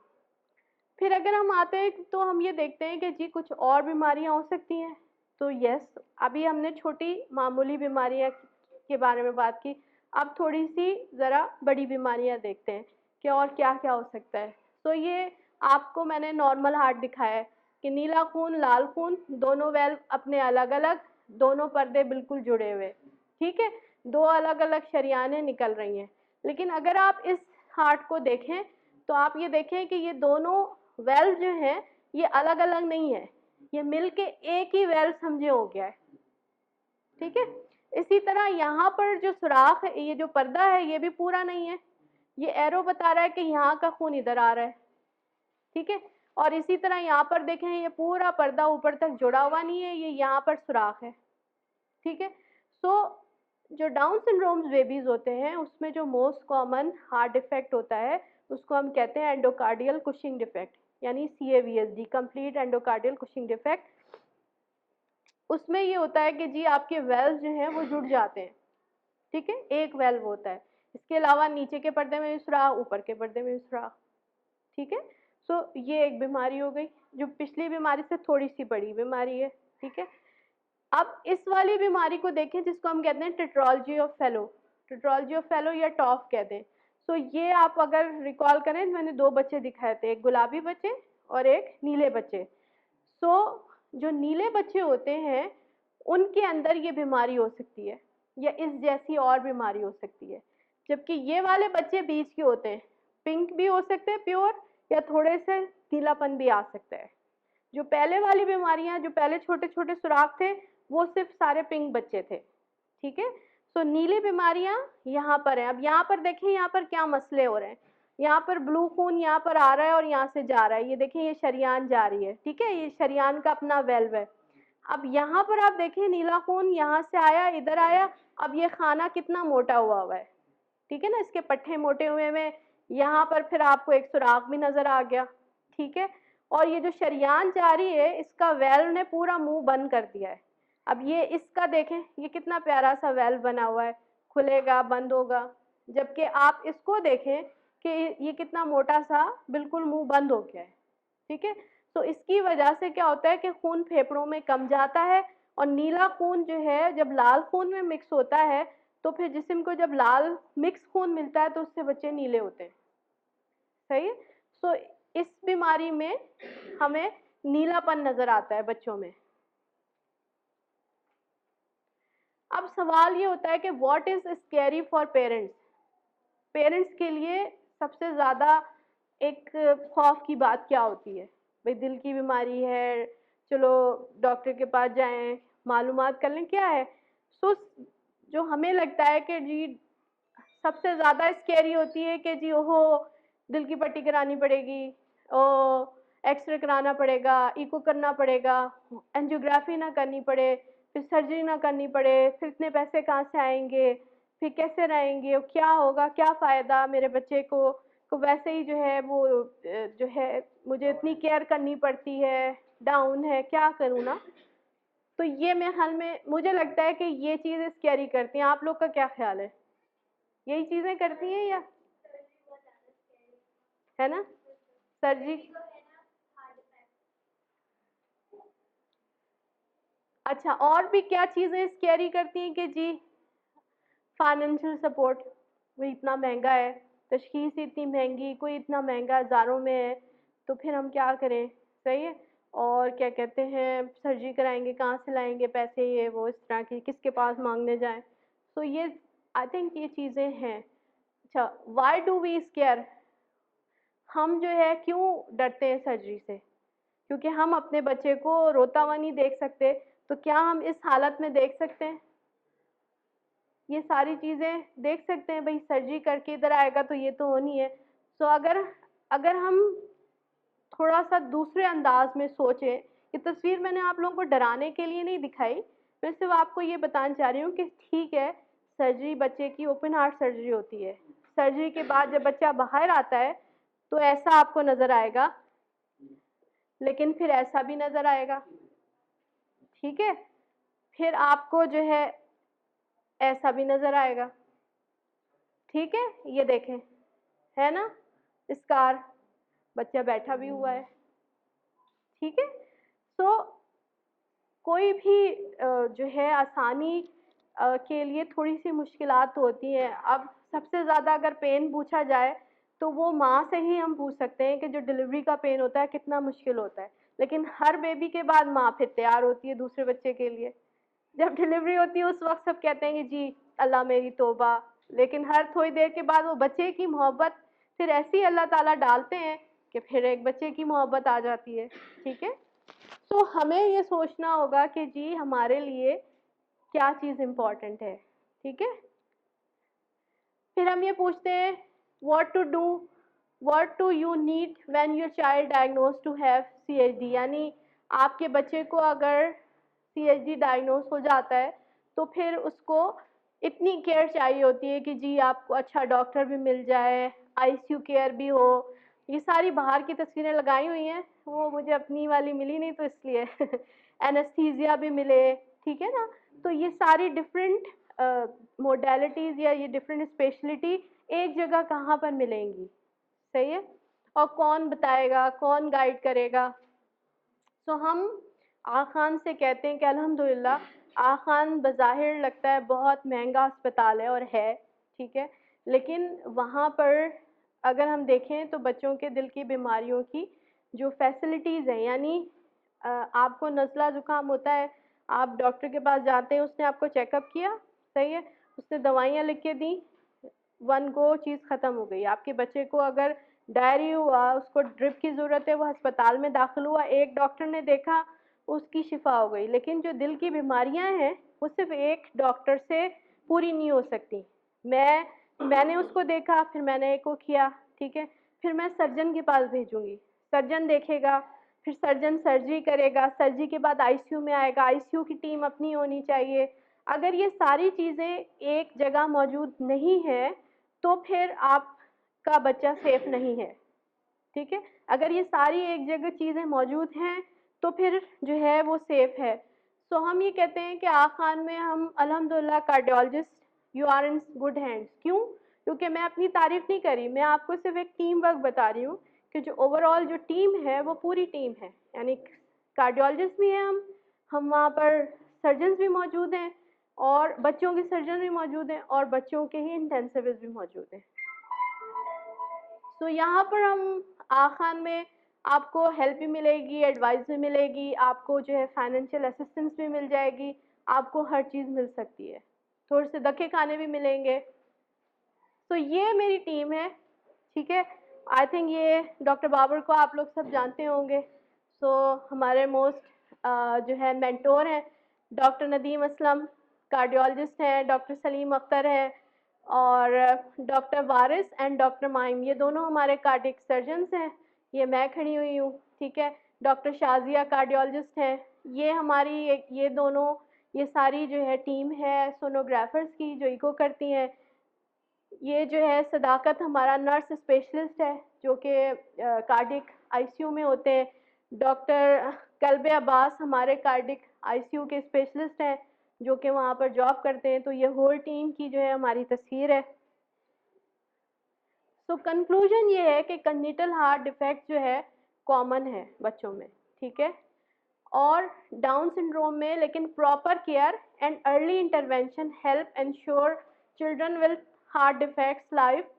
फिर अगर हम आते हैं तो हम ये देखते हैं कि जी कुछ और बीमारियां हो सकती हैं। तो यस, अभी हमने छोटी मामूली बीमारियां के बारे में बात की, अब थोड़ी सी ज़रा बड़ी बीमारियां देखते हैं कि और क्या क्या हो सकता है। तो ये आपको मैंने नॉर्मल हार्ट दिखाया है कि नीला खून लाल खून दोनों वेल्व अपने अलग अलग, दोनों पर्दे बिल्कुल जुड़े हुए, ठीक है, दो अलग अलग शरियानें निकल रही हैं। लेकिन अगर आप इस हार्ट को देखें तो आप ये देखें कि ये दोनों वेल्व जो हैं ये अलग अलग नहीं है, ये मिलके एक ही वेल्व समझे हो गया है, ठीक है। इसी तरह यहाँ पर जो सुराख है, ये जो पर्दा है ये भी पूरा नहीं है, ये एरो बता रहा है कि यहाँ का खून इधर आ रहा है, ठीक है। और इसी तरह यहाँ पर देखें ये पूरा पर्दा ऊपर तक जुड़ा हुआ नहीं है, ये यहाँ पर सुराख है, ठीक है। सो जो डाउन सिंड्रोम बेबीज होते हैं उसमें जो मोस्ट कॉमन हार्ट डिफेक्ट होता है उसको हम कहते हैं एंडोकार्डियल कुशिंग डिफेक्ट, यानी CAVSD, complete endocardial Cushing defect. उसमें ये होता है कि जी आपके वेल्व जो हैं वो जुड़ जाते हैं, ठीक है, एक वेल्व होता है, इसके अलावा नीचे के पर्दे में भी सुराख, ऊपर के पर्दे में भी सुराख, ठीक है। सो ये एक बीमारी हो गई जो पिछली बीमारी से थोड़ी सी बड़ी बीमारी है, ठीक है। अब इस वाली बीमारी को देखें जिसको हम कहते हैं टेट्रोलॉजी ऑफ फेलो या टॉफ कहते हैं। सो ये आप अगर रिकॉल करें, मैंने दो बच्चे दिखाए थे, एक गुलाबी बच्चे और एक नीले बच्चे। सो जो नीले बच्चे होते हैं उनके अंदर ये बीमारी हो सकती है या इस जैसी और बीमारी हो सकती है, जबकि ये वाले बच्चे बीच के होते हैं, पिंक भी हो सकते हैं प्योर, या थोड़े से नीलापन भी आ सकता है। जो पहले वाली बीमारियां, जो पहले छोटे छोटे सुराख थे, वो सिर्फ सारे पिंक बच्चे थे, ठीक है। सो नीली बीमारियां यहाँ पर हैं। अब यहाँ पर देखें यहाँ पर क्या मसले हो रहे हैं, यहाँ पर ब्लू खून यहाँ पर आ रहा है और यहाँ से जा रहा है, ये देखें ये शरीयान जा रही है, ठीक है, ये शरीयान का अपना वेल्व है। अब यहाँ पर आप देखें नीला खून यहाँ से आया, इधर आया, अब ये खाना कितना मोटा हुआ हुआ है, ठीक है ना, इसके पट्टे मोटे हुए में, यहाँ पर फिर आपको एक सुराख भी नजर आ गया, ठीक है। और ये जो शरीयान जा रही है, इसका वेल्व ने पूरा मुंह बंद कर दिया है। अब ये इसका देखें, ये कितना प्यारा सा वेल्व बना हुआ है, खुलेगा बंद होगा, जबकि आप इसको देखें कि ये कितना मोटा सा बिल्कुल मुंह बंद हो गया है, ठीक है। तो इसकी वजह से क्या होता है कि खून फेफड़ों में कम जाता है, और नीला खून जो है जब लाल खून में मिक्स होता है तो फिर जिस्म को जब लाल मिक्स खून मिलता है तो उससे बच्चे नीले होते हैं, सही है। सो इस बीमारी में हमें नीलापन नजर आता है बच्चों में। अब सवाल ये होता है कि what is scary for parents. Parents के लिए सबसे ज़्यादा एक खौफ की बात क्या होती है, भाई दिल की बीमारी है, चलो डॉक्टर के पास जाएं, मालूमात कर लें क्या है। सो जो हमें लगता है कि जी सबसे ज़्यादा स्कैरी होती है कि जी ओहो दिल की पट्टी करानी पड़ेगी, ओ एक्सरे कराना पड़ेगा, इको करना पड़ेगा, एंजियोग्राफी ना करनी पड़े, फिर सर्जरी ना करनी पड़े, फिर इतने पैसे कहाँ से आएंगे, फिर कैसे रहेंगे, क्या होगा, क्या फ़ायदा मेरे बच्चे को वैसे ही जो है वो जो है मुझे इतनी केयर करनी पड़ती है, डाउन है, क्या करूँ ना। तो ये मैं हाल में मुझे लगता है कि ये चीज़ें स्कैरी करती हैं। आप लोग का क्या ख्याल है, यही चीज़ें करती हैं या है ना सर्जरी। अच्छा, और भी क्या चीज़ें स्कैरी करती हैं कि जी फाइनेंशियल सपोर्ट, वो इतना महंगा है, तशखीस इतनी महंगी, कोई इतना महंगा हज़ारों में है, तो फिर हम क्या करें, सही है। और क्या कहते हैं सर्जरी कराएंगे, कहाँ से लाएंगे पैसे, ये वो इस तरह की किसके पास मांगने जाएं। तो ये आई थिंक ये चीज़ें हैं। अच्छा, वाई डू वी स्केयर, हम जो है क्यों डरते हैं सर्जरी से, क्योंकि हम अपने बच्चे को रोता हुआ नहीं देख सकते, तो क्या हम इस हालत में देख सकते हैं, ये सारी चीज़ें देख सकते हैं, भाई सर्जरी करके इधर आएगा तो ये तो होनी है। सो अगर अगर हम थोड़ा सा दूसरे अंदाज में सोचें, ये तस्वीर मैंने आप लोगों को डराने के लिए नहीं दिखाई, मैं सिर्फ आपको ये बताना चाह रही हूँ कि ठीक है सर्जरी बच्चे की ओपन हार्ट सर्जरी होती है, सर्जरी के बाद जब बच्चा बाहर आता है तो ऐसा आपको नज़र आएगा, लेकिन फिर ऐसा भी नज़र आएगा, ठीक है, फिर आपको जो है ऐसा भी नज़र आएगा, ठीक है। ये देखें, है ना स्कार, बच्चा बैठा भी हुआ है, ठीक है। सो कोई भी जो है आसानी के लिए थोड़ी सी मुश्किलात होती हैं। अब सबसे ज़्यादा अगर पेन पूछा जाए तो वो माँ से ही हम पूछ सकते हैं कि जो डिलीवरी का पेन होता है कितना मुश्किल होता है, लेकिन हर बेबी के बाद माँ फिर तैयार होती है दूसरे बच्चे के लिए। जब डिलीवरी होती है उस वक्त सब कहते हैं कि जी अल्लाह मेरी तौबा, लेकिन हर थोड़ी देर के बाद वो बच्चे की मोहब्बत फिर ऐसी अल्लाह ताला डालते हैं कि फिर एक बच्चे की मोहब्बत आ जाती है, ठीक है। तो हमें ये सोचना होगा कि जी हमारे लिए क्या चीज़ इम्पोर्टेंट है, ठीक है। फिर हम ये पूछते हैं what to do, what do you need when your child diagnose to have CHD, यानी आपके बच्चे को अगर CHD डायग्नोज हो जाता है तो फिर उसको इतनी केयर चाहिए होती है कि जी आपको अच्छा डॉक्टर भी मिल जाए, ICU केयर भी हो। ये सारी बाहर की तस्वीरें लगाई हुई हैं, वो मुझे अपनी वाली मिली नहीं तो इसलिए एनेस्थीसिया भी मिले, ठीक है ना। तो ये सारी डिफरेंट मोडेलिटीज़ या ये डिफरेंट स्पेशलिटी एक जगह कहाँ पर मिलेंगी, सही है, और कौन बताएगा, कौन गाइड करेगा। तो हम आखान से कहते हैं कि अल्हम्दुलिल्लाह आखान बज़ाहिर लगता है बहुत महंगा अस्पताल है और है, ठीक है, लेकिन वहाँ पर अगर हम देखें तो बच्चों के दिल की बीमारियों की जो फैसिलिटीज़ हैं, यानी आपको नज़ला ज़ुकाम होता है, आप डॉक्टर के पास जाते हैं, उसने आपको चेकअप किया, सही है, उसने दवाइयाँ लिख के दी, वन गो चीज़ ख़त्म हो गई। आपके बच्चे को अगर डायरी हुआ, उसको ड्रिप की ज़रूरत है, वो अस्पताल में दाखिल हुआ, एक डॉक्टर ने देखा, उसकी शिफा हो गई। लेकिन जो दिल की बीमारियां हैं वो सिर्फ एक डॉक्टर से पूरी नहीं हो सकती। मैंने उसको देखा, फिर मैंने एको किया, ठीक है। फिर मैं सर्जन के पास भेजूंगी, सर्जन देखेगा, फिर सर्जन सर्जरी करेगा, सर्जरी के बाद आईसीयू में आएगा, आईसीयू की टीम अपनी होनी चाहिए। अगर ये सारी चीज़ें एक जगह मौजूद नहीं है तो फिर आपका बच्चा सेफ नहीं है, ठीक है। अगर ये सारी एक जगह चीज़ें मौजूद हैं तो फिर जो है वो सेफ है। सो हम ये कहते हैं कि आखान में हम अल्हम्दुलिल्लाह cardiologist, you are in good hands. क्यों? क्योंकि मैं अपनी तारीफ नहीं कर रही, मैं आपको सिर्फ एक टीम वर्क बता रही हूँ कि जो ओवरऑल जो टीम है वो पूरी टीम है, यानी कार्डियोलॉजिस्ट भी हैं हम वहाँ पर सर्जन्स भी मौजूद हैं और बच्चों के सर्जन भी मौजूद हैं और बच्चों के ही इंटेंसिविस्ट भी मौजूद हैं। तो यहाँ पर हम आखान में आपको हेल्प भी मिलेगी, एडवाइस भी मिलेगी, आपको जो है फाइनेंशियल असिस्टेंस भी मिल जाएगी, आपको हर चीज़ मिल सकती है, थोड़े से धक्के खाने भी मिलेंगे। तो ये मेरी टीम है, ठीक है। आई थिंक ये डॉक्टर बाबर को आप लोग सब जानते होंगे। सो हमारे मोस्ट जो है मेंटोर हैं डॉक्टर नदीम असलम, कार्डियोलॉजिस्ट हैं, डॉक्टर सलीम अख्तर है और doctor Waris and doctor mime, ये दोनों हमारे कार्डियक सर्जन्स हैं। ये मैं खड़ी हुई हूँ, ठीक है। डॉक्टर शाजिया कार्डियोलॉजिस्ट हैं। ये हमारी ये दोनों, ये सारी जो है टीम है सोनोग्राफर्स की जो इको करती हैं। ये जो है सदाकत हमारा नर्स स्पेशलिस्ट है जो कि कार्डिक आईसीयू में होते हैं। डॉक्टर कल्बे अब्बास हमारे कार्डिक आईसीयू के स्पेशलिस्ट हैं जो कि वहाँ पर जॉब करते हैं। तो ये होल टीम की जो है हमारी तस्वीर है। तो कंक्लूजन ये है कि कंजेनिटल हार्ट डिफेक्ट जो है कॉमन है बच्चों में, ठीक है, और डाउन सिंड्रोम में, लेकिन proper care and early intervention help ensure children will heart defects life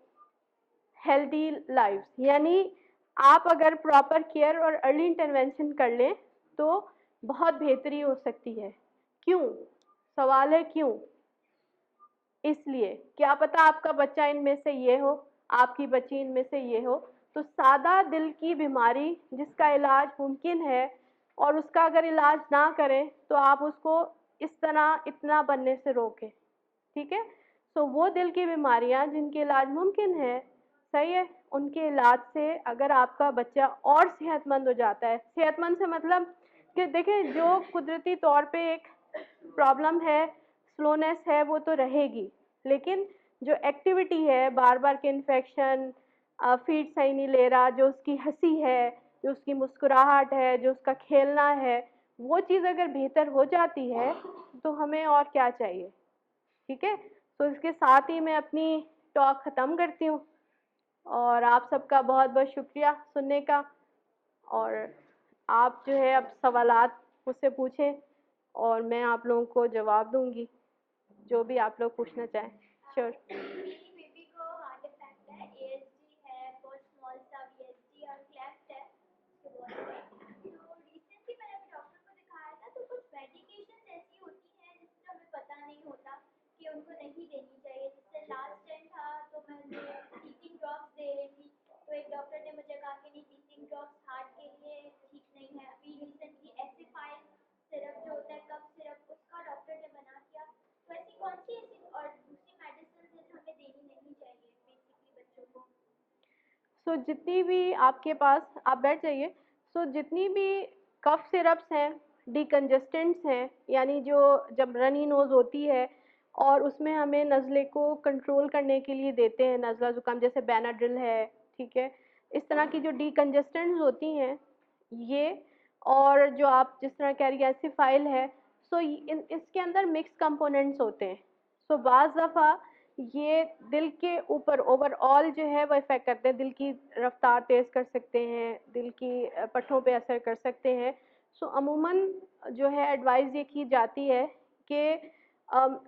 healthy life. यानी आप अगर प्रॉपर केयर और अर्ली इंटरवेंशन कर लें तो बहुत बेहतरी हो सकती है। क्यों? सवाल है क्यों? इसलिए क्या पता आपका बच्चा इनमें से ये हो, आपकी बच्ची इनमें से ये हो। तो सादा दिल की बीमारी जिसका इलाज मुमकिन है और उसका अगर इलाज ना करें तो आप उसको इस तरह इतना बनने से रोकें, ठीक है। तो वो दिल की बीमारियां जिनके इलाज मुमकिन है, सही है, उनके इलाज से अगर आपका बच्चा और सेहतमंद हो जाता है, सेहतमंद से मतलब कि देखें जो कुदरती तौर पे एक प्रॉब्लम है, स्लोनेस है, वो तो रहेगी, लेकिन जो एक्टिविटी है, बार बार के इन्फेक्शन, फीड सही नहीं ले रहा, जो उसकी हंसी है, जो उसकी मुस्कुराहट है, जो उसका खेलना है, वो चीज़ अगर बेहतर हो जाती है तो हमें और क्या चाहिए, ठीक है। तो इसके साथ ही मैं अपनी टॉक ख़त्म करती हूँ और आप सबका बहुत बहुत शुक्रिया सुनने का। और आप जो है अब सवालात मुझसे पूछें और मैं आप लोगों को जवाब दूंगी जो भी आप लोग पूछना चाहें। श्योर। मेरी बेबी को हार्ट अटैक है, एएसडी है, बहुत स्मॉल सा वीएसडी और क्लेफ्ट है। तो रिसेंटली मैंने अपने डॉक्टर को दिखाया था, तो कुछ मेडिकेशन ऐसी होती हैं जिससे हमें पता नहीं होता कि उनको नहीं देनी चाहिए। जिससे लास्ट टाइम था तो मैं टीचिंग ड्रॉप्स दे रही थी, तो एक डॉक्टर ने मुझे कहा कि नहीं, टीचिंग ड्रॉप्स हार्ट के लिए ठीक नहीं है। अभी रिसेंटली एसिफाइल सिरप जो होता है, कफ सिरप, उसका डॉक्टर ने मना किया। तो ऐसी कौन सी ऐसी और दूसरी मेडिसिन हमें देनी नहीं चाहिए बेसिकली बच्चों को? सो जितनी भी आपके पास, आप बैठ जाइए। सो जितनी भी कफ सिरप्स हैं, डिकंजेस्टेंट्स हैं, यानी जो जब रनी नोज़ होती है और उसमें हमें नज़ले को कंट्रोल करने के लिए देते हैं, नज़ला ज़ुकाम, जैसे बेनाड्रिल है, ठीक है, इस तरह की जो डिकंजेस्टेंट्स होती हैं ये, और जो आप जिस तरह कह रही है एसिफाइल है, सो इसके अंदर मिक्स कंपोनेंट्स होते हैं। सो बाज़ दफ़ा ये दिल के ऊपर ओवरऑल जो है वो इफ़ेक्ट करते हैं, दिल की रफ्तार तेज़ कर सकते हैं, दिल की पट्ठों पे असर कर सकते हैं। सो अमूमन जो है एडवाइस ये की जाती है कि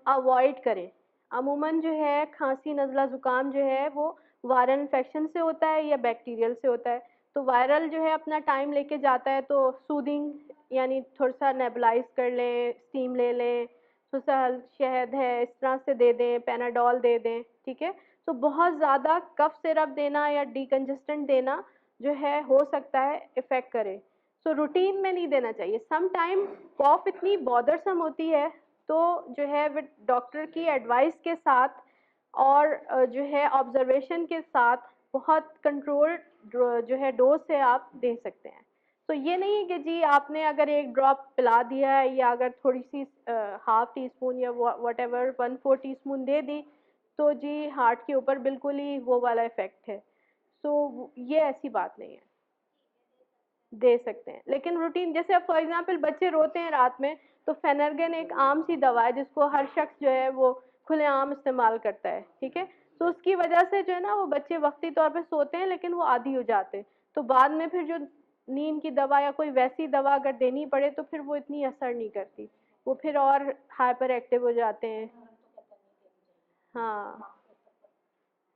अवॉइड करें। अमूमन जो है खांसी, नज़ला, ज़ुकाम जो है वो वायरल इन्फेक्शन से होता है या बैक्टीरियल से होता है। तो वायरल जो है अपना टाइम लेके जाता है, तो सूदिंग यानी थोड़ा सा नेबुलाइज कर लें, स्टीम ले लें, सुसहल शहद है इस तरह से दे दें, पैनाडॉल दे दें, ठीक है। तो बहुत ज़्यादा कफ सिरप देना या डिकंजेस्टेंट देना जो है हो सकता है इफ़ेक्ट करे। सो रूटीन में नहीं देना चाहिए। सम टाइम कॉफ इतनी बॉदरसम होती है तो जो है विद डॉक्टर की एडवाइस के साथ और जो है ऑब्जर्वेशन के साथ बहुत कंट्रोल्ड जो है डोज से आप दे सकते हैं। तो ये नहीं है कि जी आपने अगर एक ड्रॉप पिला दिया है या अगर थोड़ी सी हाफ टी स्पून या वट एवर 1/4 टीस्पून दे दी तो जी हार्ट के ऊपर बिल्कुल ही वो वाला इफेक्ट है। सो ये ऐसी बात नहीं है, दे सकते हैं लेकिन रूटीन जैसे अब फॉर एग्जांपल बच्चे रोते हैं रात में तो फेनर्गन एक आम सी दवा है जिसको हर शख्स जो है वो खुलेआम इस्तेमाल करता है, ठीक है। तो उसकी वजह से जो है ना वो बच्चे वक्ती तौर पे सोते हैं लेकिन वो आदी हो जाते हैं, तो बाद में फिर जो नींद की दवा या कोई वैसी दवा अगर देनी पड़े तो फिर वो इतनी असर नहीं करती, वो फिर और हाइपर एक्टिव हो जाते हैं। हाँ,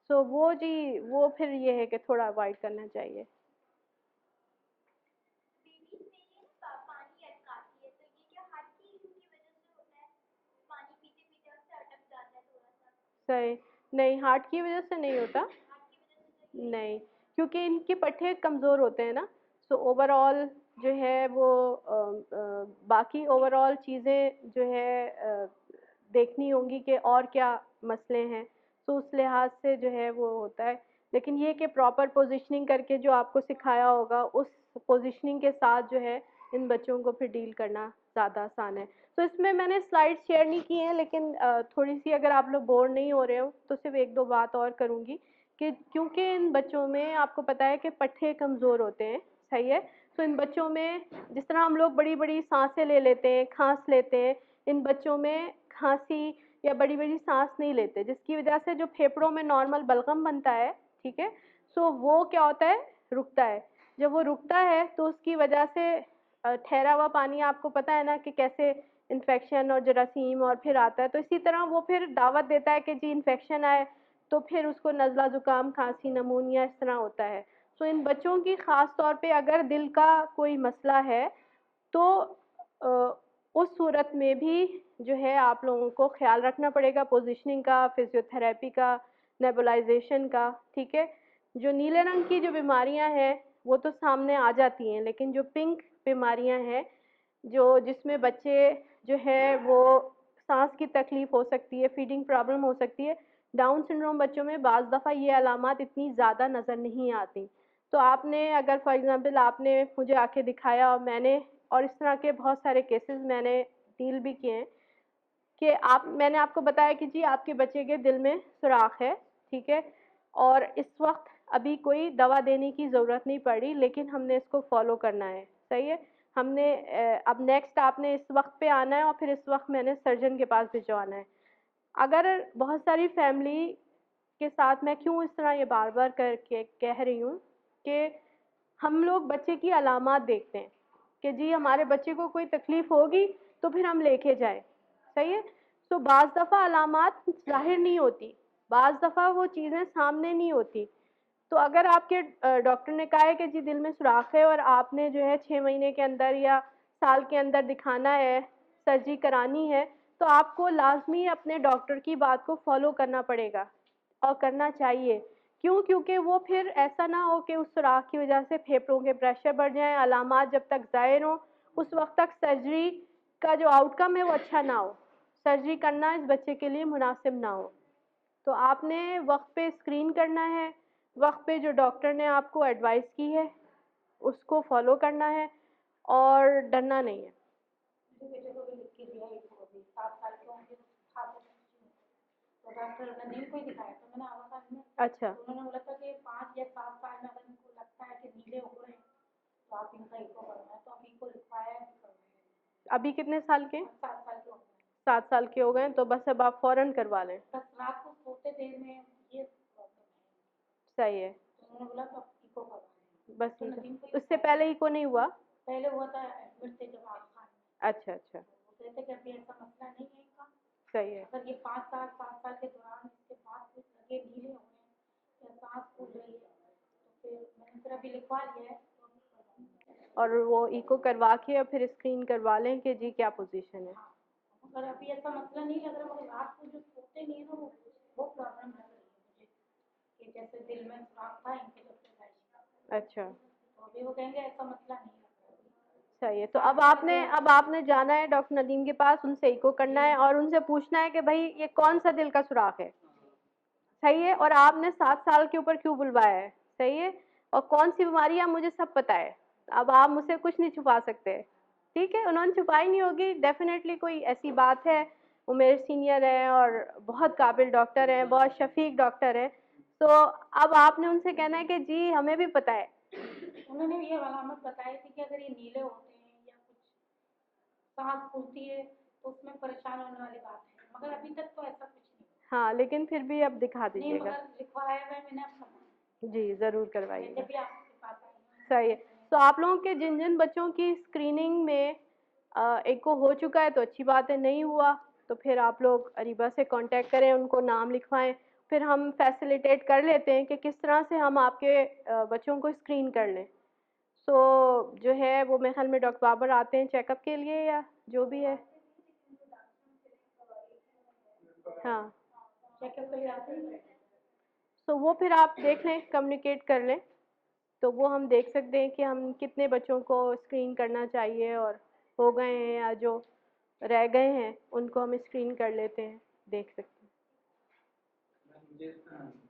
सो वो जी वो फिर ये है कि थोड़ा अवॉइड करना चाहिए। बेबीज में ये ना पानी अटकाती है, तो ये क्या हार्ट की इशू की वजह से होता है? पानी पीते पीते उससे अटक जाता है थोड़ा सा। सही, नहीं हार्ट की वजह से नहीं होता, हार्ट की वजह से तो ये नहीं, क्योंकि इनके पट्टे कमज़ोर होते हैं ना, सो ओवरऑल जो है वो बाकी ओवरऑल चीज़ें जो है देखनी होंगी कि और क्या मसले हैं, तो उस लिहाज से जो है वो होता है। लेकिन ये कि प्रॉपर पोजीशनिंग करके जो आपको सिखाया होगा उस पोजीशनिंग के साथ जो है इन बच्चों को फिर डील करना ज़्यादा आसान है। तो इसमें मैंने स्लाइड शेयर नहीं की हैं लेकिन थोड़ी सी अगर आप लोग बोर नहीं हो रहे हो तो सिर्फ एक दो बात और करूँगी कि क्योंकि इन बच्चों में आपको पता है कि पट्टे कमज़ोर होते हैं, सही है। तो इन बच्चों में जिस तरह हम लोग बड़ी बड़ी सांसें ले लेते हैं, खांस लेते हैं, इन बच्चों में खांसी या बड़ी बड़ी सांस नहीं लेते जिसकी वजह से जो फेफड़ों में नॉर्मल बलगम बनता है, ठीक है, सो वो क्या होता है, रुकता है। जब वो रुकता है तो उसकी वजह से ठहरा हुआ पानी आपको पता है ना कि कैसे इन्फेक्शन और जरासीम और फिर आता है, तो इसी तरह वो फिर दावत देता है कि जी इन्फेक्शन आए तो फिर उसको नज़ला ज़ुकाम खांसी नमूनिया इस तरह होता है। तो इन बच्चों की ख़ास तौर पे अगर दिल का कोई मसला है तो उस सूरत में भी जो है आप लोगों को ख्याल रखना पड़ेगा पोजीशनिंग का, फिजियोथेरेपी का, नेबुलाइजेशन का, ठीक है। जो नीले रंग की जो बीमारियां हैं वो तो सामने आ जाती हैं लेकिन जो पिंक बीमारियां हैं जो जिसमें बच्चे जो है वो सांस की तकलीफ हो सकती है, फीडिंग प्रॉब्लम हो सकती है, डाउन सिंड्रोम बच्चों में बाज़ दफ़ा ये अलामात इतनी ज़्यादा नज़र नहीं आती। तो आपने अगर फॉर एग्ज़ाम्पल आपने मुझे आके दिखाया और मैंने और इस तरह के बहुत सारे केसेस मैंने डील भी किए हैं कि आप मैंने आपको बताया कि जी आपके बच्चे के दिल में सुराख है, ठीक है, और इस वक्त अभी कोई दवा देने की ज़रूरत नहीं पड़ी लेकिन हमने इसको फॉलो करना है, सही है। हमने अब नेक्स्ट आपने इस वक्त पे आना है और फिर इस वक्त मैंने सर्जन के पास भिजवाना है। अगर बहुत सारी फैमिली के साथ मैं क्यों इस तरह ये बार बार करके कह रही हूँ कि हम लोग बच्चे की अलामात देखते हैं कि जी हमारे बच्चे को कोई तकलीफ होगी तो फिर हम लेके जाए, सही है। तो बाज़ दफ़ा अलामात ज़ाहिर नहीं होती, बाज़ दफ़ा वो चीज़ें सामने नहीं होती। तो अगर आपके डॉक्टर ने कहा है कि जी दिल में सुराख है और आपने जो है 6 महीने के अंदर या साल के अंदर दिखाना है, सर्जरी करानी है, तो आपको लाजमी अपने डॉक्टर की बात को फॉलो करना पड़ेगा और करना चाहिए। क्यों? क्योंकि वो फिर ऐसा ना हो कि उस सुराख की वजह से फेफड़ों के प्रेशर बढ़ जाएं, अलामात जब तक ज़ाहिर हों उस वक्त तक सर्जरी का जो आउटकम है वो अच्छा ना हो, सर्जरी करना इस बच्चे के लिए मुनासिब ना हो। तो आपने वक्त पे स्क्रीन करना है, वक्त पे जो डॉक्टर ने आपको एडवाइस की है उसको फॉलो करना है और डरना नहीं है। बेटे को भी लिख के दिया, एक को भी 7 साल के होंगे था तो डॉक्टर नदीम को ही दिखाया तो मैंने आवाज में। अच्छा, तो उन्होंने बोला था कि 5 या 7 साल में अगर इनको लगता है कि नीले हो रहे हैं तो आप इनका इको करवाएं, तो आप इको लिखवाया है। अभी कितने साल के? 7 साल के हो गए। 7 साल के हो गए तो बस अब आप फौरन करवा लें। बस रात को सोते देर में ये प्रॉब्लम है। सही है, तो उन्होंने बोला तो आप इको करवाएं। बस तो ठीक नदीम को है। उससे पहले इको नहीं हुआ? पहले हुआ था एडमिट थे जब आप खान। अच्छा अच्छा, वो कहते कि अभी ऐसा मसला नहीं है इनका। सही है। अगर ये 5 साल 7 साल के दौरान इसके बाद कुछ लगे नीले हो गए या सांस फूल रही है तो फिर मैंने फिर अभी लिखवा लिया है। और वो इको करवा के और फिर स्क्रीन करवा लें कि जी क्या पोजीशन है। अगर अभी ऐसा मसला नहीं लग रहा, मगर रात को जो सोते नहीं है ना वो प्रॉब्लम लग रही है मुझे कि जैसे दिल में सुराख था इनके जब से। अच्छा, तो अभी वो कहेंगे ऐसा मसला नहीं लग रहा। सही है। तो अब आपने जाना है डॉक्टर नदीम के पास, उनसे इको करना है और उनसे पूछना है कि भाई ये कौन सा दिल का सुराख है, सही है, और आपने 7 साल के ऊपर क्यों बुलवाया है? सही है, और कौन सी बीमारी है मुझे सब पता है, अब आप मुझसे कुछ नहीं छुपा सकते। ठीक है, उन्होंने छुपाई नहीं होगी, डेफिनेटली कोई ऐसी बात है। वो मेरे सीनियर हैं और बहुत काबिल डॉक्टर हैं, बहुत शफीक डॉक्टर हैं। तो अब आपने उनसे कहना है कि जी हमें भी पता है। उन्होंने ये अलामत बताई थी कि अगर ये नीले होते हैं या कुछ सांस फूलती है तो उसमें परेशान होने वाली बात है, मगर अभी तक तो ऐसा कुछ नहीं। हाँ, लेकिन फिर भी अब दिखा नहीं, दीजिएगा। मगर लिखवाया हुआ है मैंने आपका। जी, ज़रूर मैं करवाइएगा। जब भी आपके पास आई हूँ। सही है। तो आप लोगों के जिन जिन बच्चों की स्क्रीनिंग में एक को हो चुका है तो अच्छी बात है, नहीं हुआ तो फिर आप लोग अरीबा से कांटेक्ट करें, उनको नाम लिखवाएं, फिर हम फैसिलिटेट कर लेते हैं कि किस तरह से हम आपके बच्चों को स्क्रीन कर लें। सो जो है वो मेरे ख्याल में डॉक्टर बाबर आते हैं चेकअप के लिए या जो भी है। हाँ, चेकअप के लिए आते हैं। तो वो फिर आप देख लें, कम्युनिकेट कर लें, तो वो हम देख सकते हैं कि हम कितने बच्चों को स्क्रीन करना चाहिए, और हो गए हैं या जो रह गए हैं उनको हम स्क्रीन कर लेते हैं, देख सकते हैं। मुझे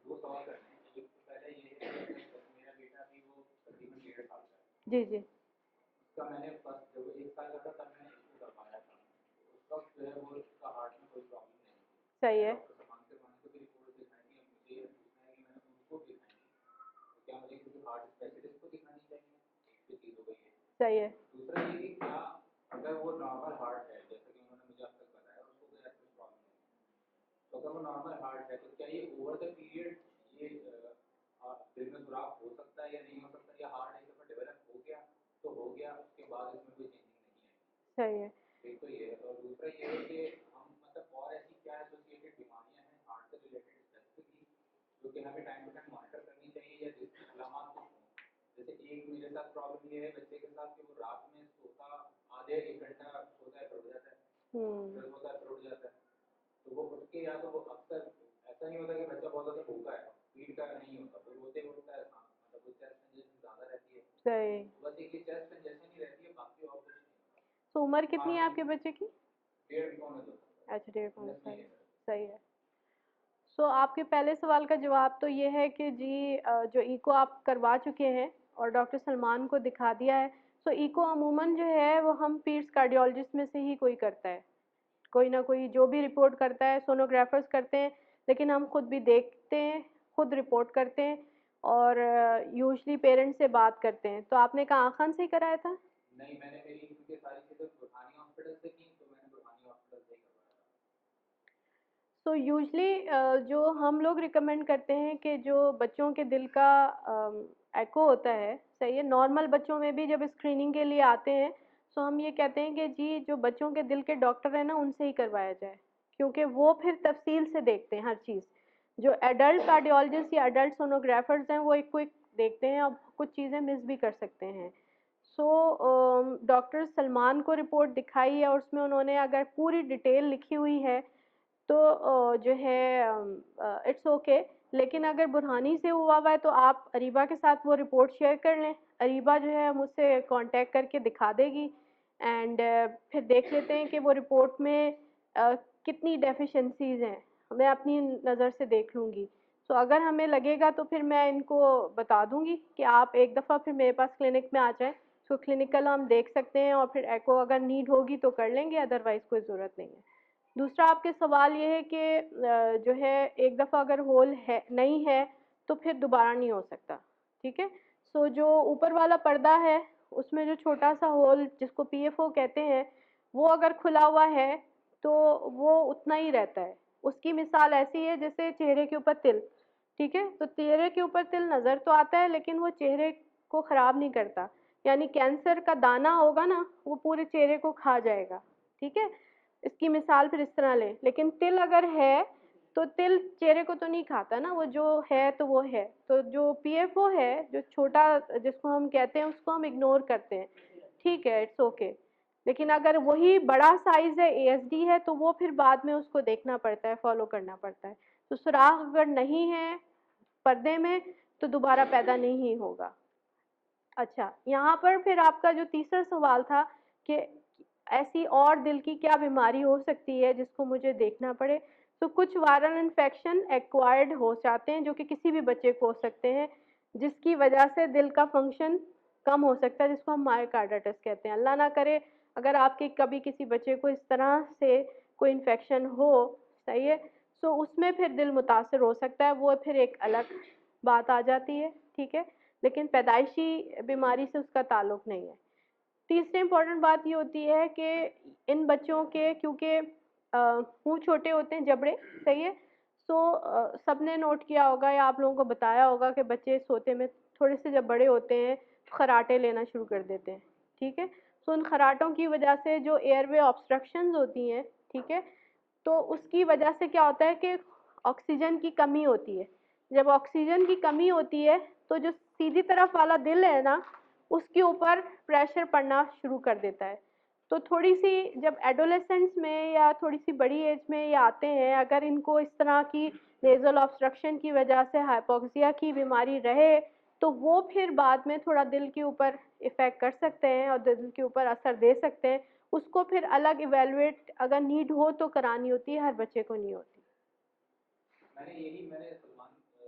2 सवाल करने हैं। एक तो पहले ये है कि मेरा बेटा अभी वो तकरीबन 1.5 साल का है। जी जी। उसका मैंने फर्स्ट जब 1 साल का था तब मैंने इसको करवाया था। उस वक्त जो है वो उसका हार्ट में कोई प्रॉब्लम नहीं थी। सही है। डॉक्टर सलमान के पास भी रिपोर्ट दिखाई थी, अब मुझे ये पूछना है कि मैंने उनको दिखाई थी, तो क्या मुझे किसी हार्ट स्पेशलिस्ट को दिखानी चाहिए? एक चीज़ हो गई है। सही है। दूसरा ये कि क्या अगर वो नॉर्मल हार्ट है, जैसे कि उन्होंने मुझे अब तक बताया, उसको कोई ऐसी प्रॉब्लम नहीं है, तो अगर वो नॉर्मल हार्ट है तो क्या ये ओवर द पीरियड ये दिल में सुराख हो सकता है या नहीं हो सकता, या हार्ट एक दफ़ा डेवलप हो गया तो हो गया, उसके बाद इसमें कोई चेंजिंग नहीं है? सही है। एक तो ये है, और दूसरा ये है कि हम मतलब और ऐसी क्या एसोसिएटेड बीमारियां हैं हार्ट से रिलेटेड स्पेसिफिकली जो कि हमें टाइम टू टाइम मॉनिटर करनी चाहिए, या जिसकी अलामत कुछ हों? जैसे एक मेरे साथ प्रॉब्लम ये है बच्चे के साथ कि वो रात में सोता आधे 1 घंटा सोता है, फिर उठ जाता है, फिर सोता है, फिर उठ जाता है, तो वो उठ के या तो वो अक्सर ऐसा नहीं होता कि बच्चा बहुत ज़्यादा भूखा है, फीड का नहीं होता, वो रोते ही उठता है, मतलब वो चेस्ट कंजेशन ज़्यादा रहती है। सही। बस एक ही चेस्ट कंजेशन ही रहती है, बाकी और कुछ नहीं। तो उम्र कितनी है आपके बच्चे की? 1.5 पौने 2 साल। अच्छा, 1.5 साल। नहीं है। सही है। सो आपके पहले सवाल का जवाब तो ये है कि जी जो इको आप करवा चुके हैं और डॉक्टर सलमान को दिखा दिया है, सो इको अमूमन जो है वो हम पीड्स कार्डियोलॉजिस्ट में से ही कोई करता है, कोई ना कोई जो भी रिपोर्ट करता है, सोनोग्राफर्स करते हैं, लेकिन हम खुद भी देखते हैं, खुद रिपोर्ट करते हैं, और यूजली पेरेंट्स से बात करते हैं। तो आपने कहा आखन से ही कराया था? नहीं, मैंने मेरी क्योंकि सारी चीज़ें बुरहानी हॉस्पिटल से की, तो मैंने बुरहानी हॉस्पिटल से ही करवाया था। तो यूजली जो हम लोग रिकमेंड करते हैं कि जो बच्चों के दिल का एको होता है, सही है, नॉर्मल बच्चों में भी जब स्क्रीनिंग के लिए आते हैं तो हम ये कहते हैं कि जी जो बच्चों के दिल के डॉक्टर हैं ना उनसे ही करवाया जाए, क्योंकि वो फिर तफसील से देखते हैं हर चीज़। जो एडल्ट कार्डियोलॉजिस्ट या एडल्ट सोनोग्राफर्स हैं वो एक क्विक देखते हैं और कुछ चीज़ें मिस भी कर सकते हैं। सो डॉक्टर सलमान को रिपोर्ट दिखाई है और उसमें उन्होंने अगर पूरी डिटेल लिखी हुई है तो जो है इट्स ओके। लेकिन अगर बुरहानी से हुआ हुआ है तो आप अरीबा के साथ वो रिपोर्ट शेयर कर लें, अरीबा जो है मुझसे कांटेक्ट करके दिखा देगी, एंड फिर देख लेते हैं कि वो रिपोर्ट में कितनी डेफिशिएंसीज हैं, मैं अपनी नज़र से देख लूँगी। तो अगर हमें लगेगा तो फिर मैं इनको बता दूँगी कि आप एक दफ़ा फिर मेरे पास क्लिनिक में आ जाएं, तो क्लिनिकल हम देख सकते हैं और फिर एको अगर नीड होगी तो कर लेंगे, अदरवाइज़ कोई ज़रूरत नहीं है। दूसरा आपके सवाल ये है कि जो है एक दफ़ा अगर होल है नहीं है तो फिर दोबारा नहीं हो सकता। ठीक है, सो जो ऊपर वाला पर्दा है उसमें जो छोटा सा होल जिसको पीएफओ कहते हैं वो अगर खुला हुआ है तो वो उतना ही रहता है। उसकी मिसाल ऐसी है जैसे चेहरे के ऊपर तिल। ठीक है, तो चेहरे के ऊपर तिल नज़र तो आता है लेकिन वो चेहरे को ख़राब नहीं करता, यानी कैंसर का दाना होगा ना वो पूरे चेहरे को खा जाएगा। ठीक है, इसकी मिसाल फिर इस तरह लें, लेकिन तिल अगर है तो तिल चेहरे को तो नहीं खाता ना, वो जो है तो वो है। तो जो पीएफओ है जो छोटा जिसको हम कहते हैं उसको हम इग्नोर करते हैं, ठीक है, इट्स ओके। लेकिन अगर वही बड़ा साइज है, एएसडी है, तो वो फिर बाद में उसको देखना पड़ता है, फॉलो करना पड़ता है। तो सुराख अगर नहीं है पर्दे में तो दोबारा पैदा नहीं होगा। अच्छा, यहाँ पर फिर आपका जो तीसरा सवाल था कि ऐसी और दिल की क्या बीमारी हो सकती है जिसको मुझे देखना पड़े, तो कुछ वायरल इन्फेक्शन एक्वायर्ड हो जाते हैं जो कि किसी भी बच्चे को हो सकते हैं, जिसकी वजह से दिल का फंक्शन कम हो सकता है, जिसको हम मायोकार्डाइटिस कहते हैं। अल्लाह ना करे अगर आपके कभी किसी बच्चे को इस तरह से कोई इन्फेक्शन हो, सही है, तो उसमें फिर दिल मुतासर हो सकता है, वो फिर एक अलग बात आ जाती है, ठीक है, लेकिन पैदाइशी बीमारी से उसका ताल्लुक नहीं है। तीसरी इम्पॉर्टेंट बात ये होती है कि इन बच्चों के क्योंकि मुंह छोटे होते हैं, जबड़े, सही है, सो सबने नोट किया होगा या आप लोगों को बताया होगा कि बच्चे सोते में थोड़े से जब बड़े होते हैं तो खराटे लेना शुरू कर देते हैं, ठीक है। सो उन खराटों की वजह से जो एयरवे ऑब्स्ट्रक्शंस होती हैं, ठीक है, तो उसकी वजह से क्या होता है कि ऑक्सीजन की कमी होती है। जब ऑक्सीजन की कमी होती है तो जो सीधी तरफ वाला दिल है ना, उसके ऊपर प्रेशर पड़ना शुरू कर देता है। तो थोड़ी सी जब एडोलेसेंट्स में या थोड़ी सी बड़ी एज में ये आते हैं, अगर इनको इस तरह की नेज़ल ऑब्स्ट्रक्शन की वजह से हाइपोक्सिया की बीमारी रहे, तो वो फिर बाद में थोड़ा दिल के ऊपर इफ़ेक्ट कर सकते हैं और दिल के ऊपर असर दे सकते हैं। उसको फिर अलग इवैल्यूएट अगर नीड हो तो करानी होती है, हर बच्चे को नहीं होती। मैंने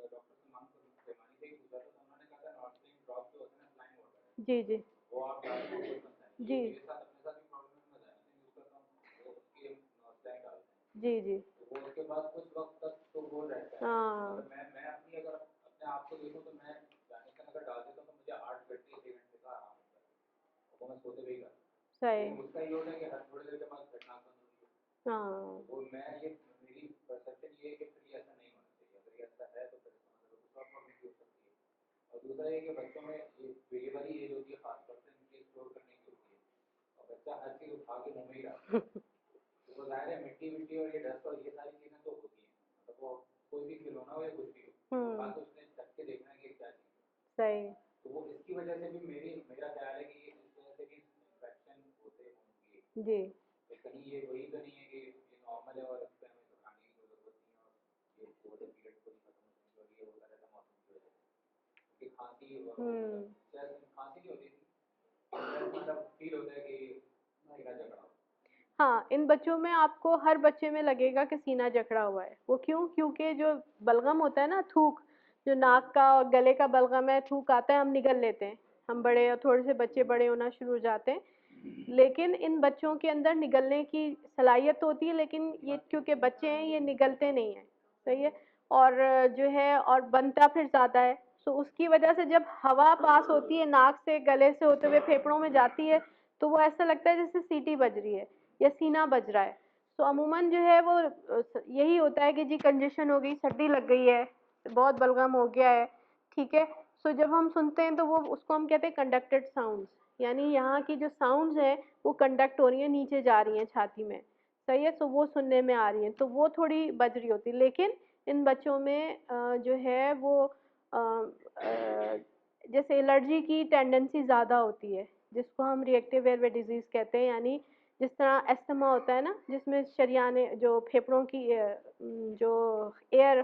डॉक्टर सलमान रहमानी से ही पूछा था, तो उन्होंने कहा था नॉर्थिंग ड्रॉप जो होता है ना, फ्लाइंग वाटर, जी जी वो आप डालते हैं कोई मसला नहीं। जी मेरे साथ अपने साथ भी प्रॉब्लम है, मैं ज़्यादा यूज़ करता हूँ, वो उसके फ्लाइंग डालते हैं। जी जी तो वो उसके बाद कुछ वक्त तक तो वो रहता है। हाँ अगर मैं अपनी अगर अपने आप को देखूँ तो मैं जानिकन अगर डाल देता हूँ तो मुझे 8 घंटे 6 घंटे का आराम होता है, वो मैं सोते हुए ही करता हूँ। सही लेकिन उसका ये होता है कि हर थोड़ी देर के बाद घटना बंद होती है। हाँ वो मैं ये मेरी परसेप्शन ये है कि फिर ये ऐसा नहीं होना चाहिए। अगर ये ऐसा है तो फिर इसका मतलब कुछ और प्रॉब्लम हो सकती है। और दूसरा ये कि बच्चों में ये वाली एज होती है, खासतौर से इनकी स्टोर करने की होती है, और बच्चा हर चीज़ उठा के मुँह में ही डालता है। तो वो ज़ाहिर है मिट्टी विट्टी और ये डस्ट और ये सारी चीज़ें तो होती हैं, मतलब वो कोई भी खिलौना हो या कुछ भी हो, उठा के उसने ढक के देखना है कि क्या चीज़ है। सही तो वो इसकी वजह से भी मेरा ख्याल है कि इस वजह से भी इन्फेक्शन होते होंगे। जी तो कहीं ये वही तो नहीं है कि ये नॉर्मल है और इस पर हमें घबराने की कोई ज़रूरत नहीं है, और ये कोविड पीरियड को नहीं खत्म होने वाली है, वो होता रहता मौसम की वजह से, क्योंकि खांसी शायद खांसी नहीं होती थी, मतलब फील होता है कि सीना जकड़ा हो। हाँ, इन बच्चों में आपको हर बच्चे में लगेगा कि सीना जकड़ा हुआ है। वो क्यों? क्योंकि जो बलगम होता है ना, थूक, जो नाक का और गले का बलगम है, थूक आता है, हम निगल लेते हैं, हम बड़े और थोड़े से बच्चे बड़े होना शुरू हो जाते हैं, लेकिन इन बच्चों के अंदर निगलने की सलाहियत होती है, लेकिन ये क्योंकि बच्चे हैं ये निगलते नहीं हैं, सही है, और जो है और बनता फिर ज़्यादा है। तो उसकी वजह से जब हवा पास होती है नाक से गले से होते हुए फेफड़ों में जाती है, तो वो ऐसा लगता है जैसे सीटी बज रही है या सीना बज रहा है। तो अमूमन जो है वो यही होता है कि जी कंजेशन हो गई, सर्दी लग गई है, बहुत बलगम हो गया है, ठीक है। सो जब हम सुनते हैं तो वो उसको हम कहते हैं कंडक्टेड साउंड्स, यानी यहाँ की जो साउंड्स हैं वो कंडक्ट हो रही हैं, नीचे जा रही हैं छाती में, सही है, सो वो सुनने में आ रही हैं, तो वो थोड़ी बज रही होती है। लेकिन इन बच्चों में जो है वो जैसे एलर्जी की टेंडेंसी ज़्यादा होती है, जिसको हम रिएक्टिव एयरवे डिजीज़ कहते हैं, यानी जिस तरह अस्थमा होता है ना, जिसमें शरियाने जो फेफड़ों की जो एयर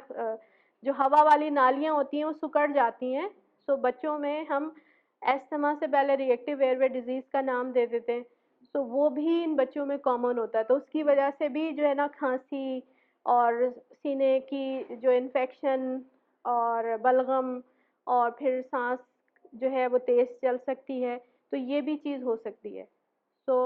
जो हवा वाली नालियाँ होती हैं वो सिकुड़ जाती हैं। सो बच्चों में हम अस्थमा से पहले रिएक्टिव एयरवे डिजीज़ का नाम दे देते हैं, सो वो भी इन बच्चों में कॉमन होता है। तो उसकी वजह से भी जो है ना खांसी और सीने की जो इन्फेक्शन और बलगम और फिर सांस जो है वो तेज़ चल सकती है, तो ये भी चीज़ हो सकती है। सो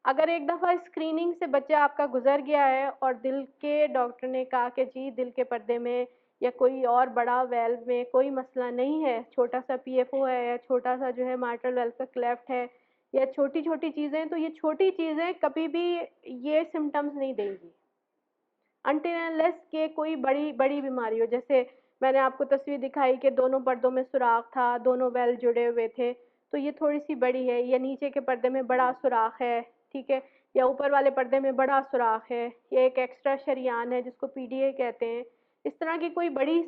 अगर एक दफ़ा स्क्रीनिंग से बच्चा आपका गुजर गया है और दिल के डॉक्टर ने कहा कि जी दिल के पर्दे में या कोई और बड़ा वेल्व में कोई मसला नहीं है, छोटा सा पीएफओ है या छोटा सा जो है माइट्रल वेल्व का क्लेफ्ट है या छोटी छोटी चीज़ें, तो ये छोटी चीज़ें कभी भी ये सिम्टम्स नहीं देंगी अनटिल अनलेस के कोई बड़ी बड़ी बीमारी हो। जैसे मैंने आपको तस्वीर दिखाई कि दोनों पर्दों में सुराख था, दोनों वेल जुड़े हुए थे, तो ये थोड़ी सी बड़ी है, या नीचे के पर्दे में बड़ा सुराख है, ठीक है, या ऊपर वाले पर्दे में बड़ा सुराख है, या एक एक्स्ट्रा शरियान है जिसको पीडीए कहते हैं, इस तरह की कोई बड़ी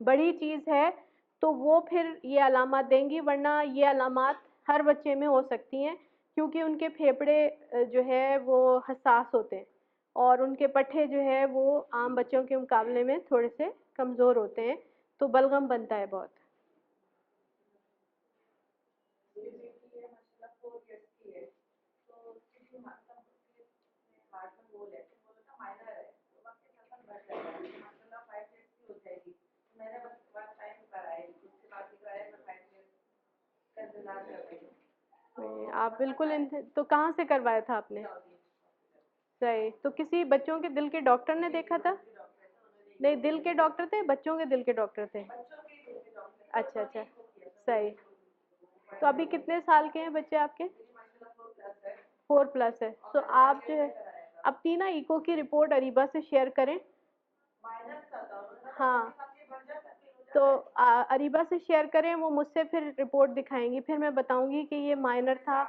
बड़ी चीज़ है तो वो फिर ये अलामत देंगी, वरना ये अलामत हर बच्चे में हो सकती हैं, क्योंकि उनके फेफड़े जो है वो हसास होते हैं और उनके पट्टे जो है वो आम बच्चों के मुकाबले में थोड़े से कमज़ोर होते हैं, तो बलगम बनता है बहुत। आप बिल्कुल तो कहाँ से करवाया था आपने? सही, तो किसी बच्चों के दिल के डॉक्टर ने देखा था? नहीं, दिल के डॉक्टर थे, बच्चों के दिल के डॉक्टर थे? अच्छा अच्छा, सही। तो अभी कितने साल के हैं बच्चे आपके? 4+ है। तो आप जो है अपनी ना इको की रिपोर्ट अरीबा से शेयर करें। हाँ, तो अरीबा से शेयर करें, वो मुझसे फिर रिपोर्ट दिखाएंगी, फिर मैं बताऊंगी कि ये माइनर था।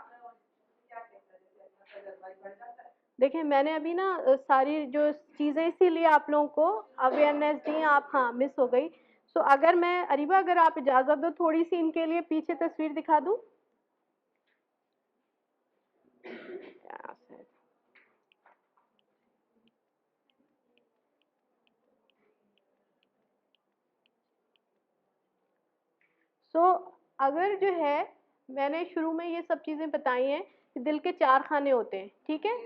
देखिए मैंने अभी ना सारी जो चीज़ें इसीलिए आप लोगों को अवेयरनेस दी, आप हाँ मिस हो गई। सो अगर मैं अरीबा, अगर आप इजाज़त दो थोड़ी सी इनके लिए पीछे तस्वीर दिखा दूँ। अगर जो है मैंने शुरू में ये सब चीज़ें बताई हैं कि दिल के 4 खाने होते हैं, ठीक है?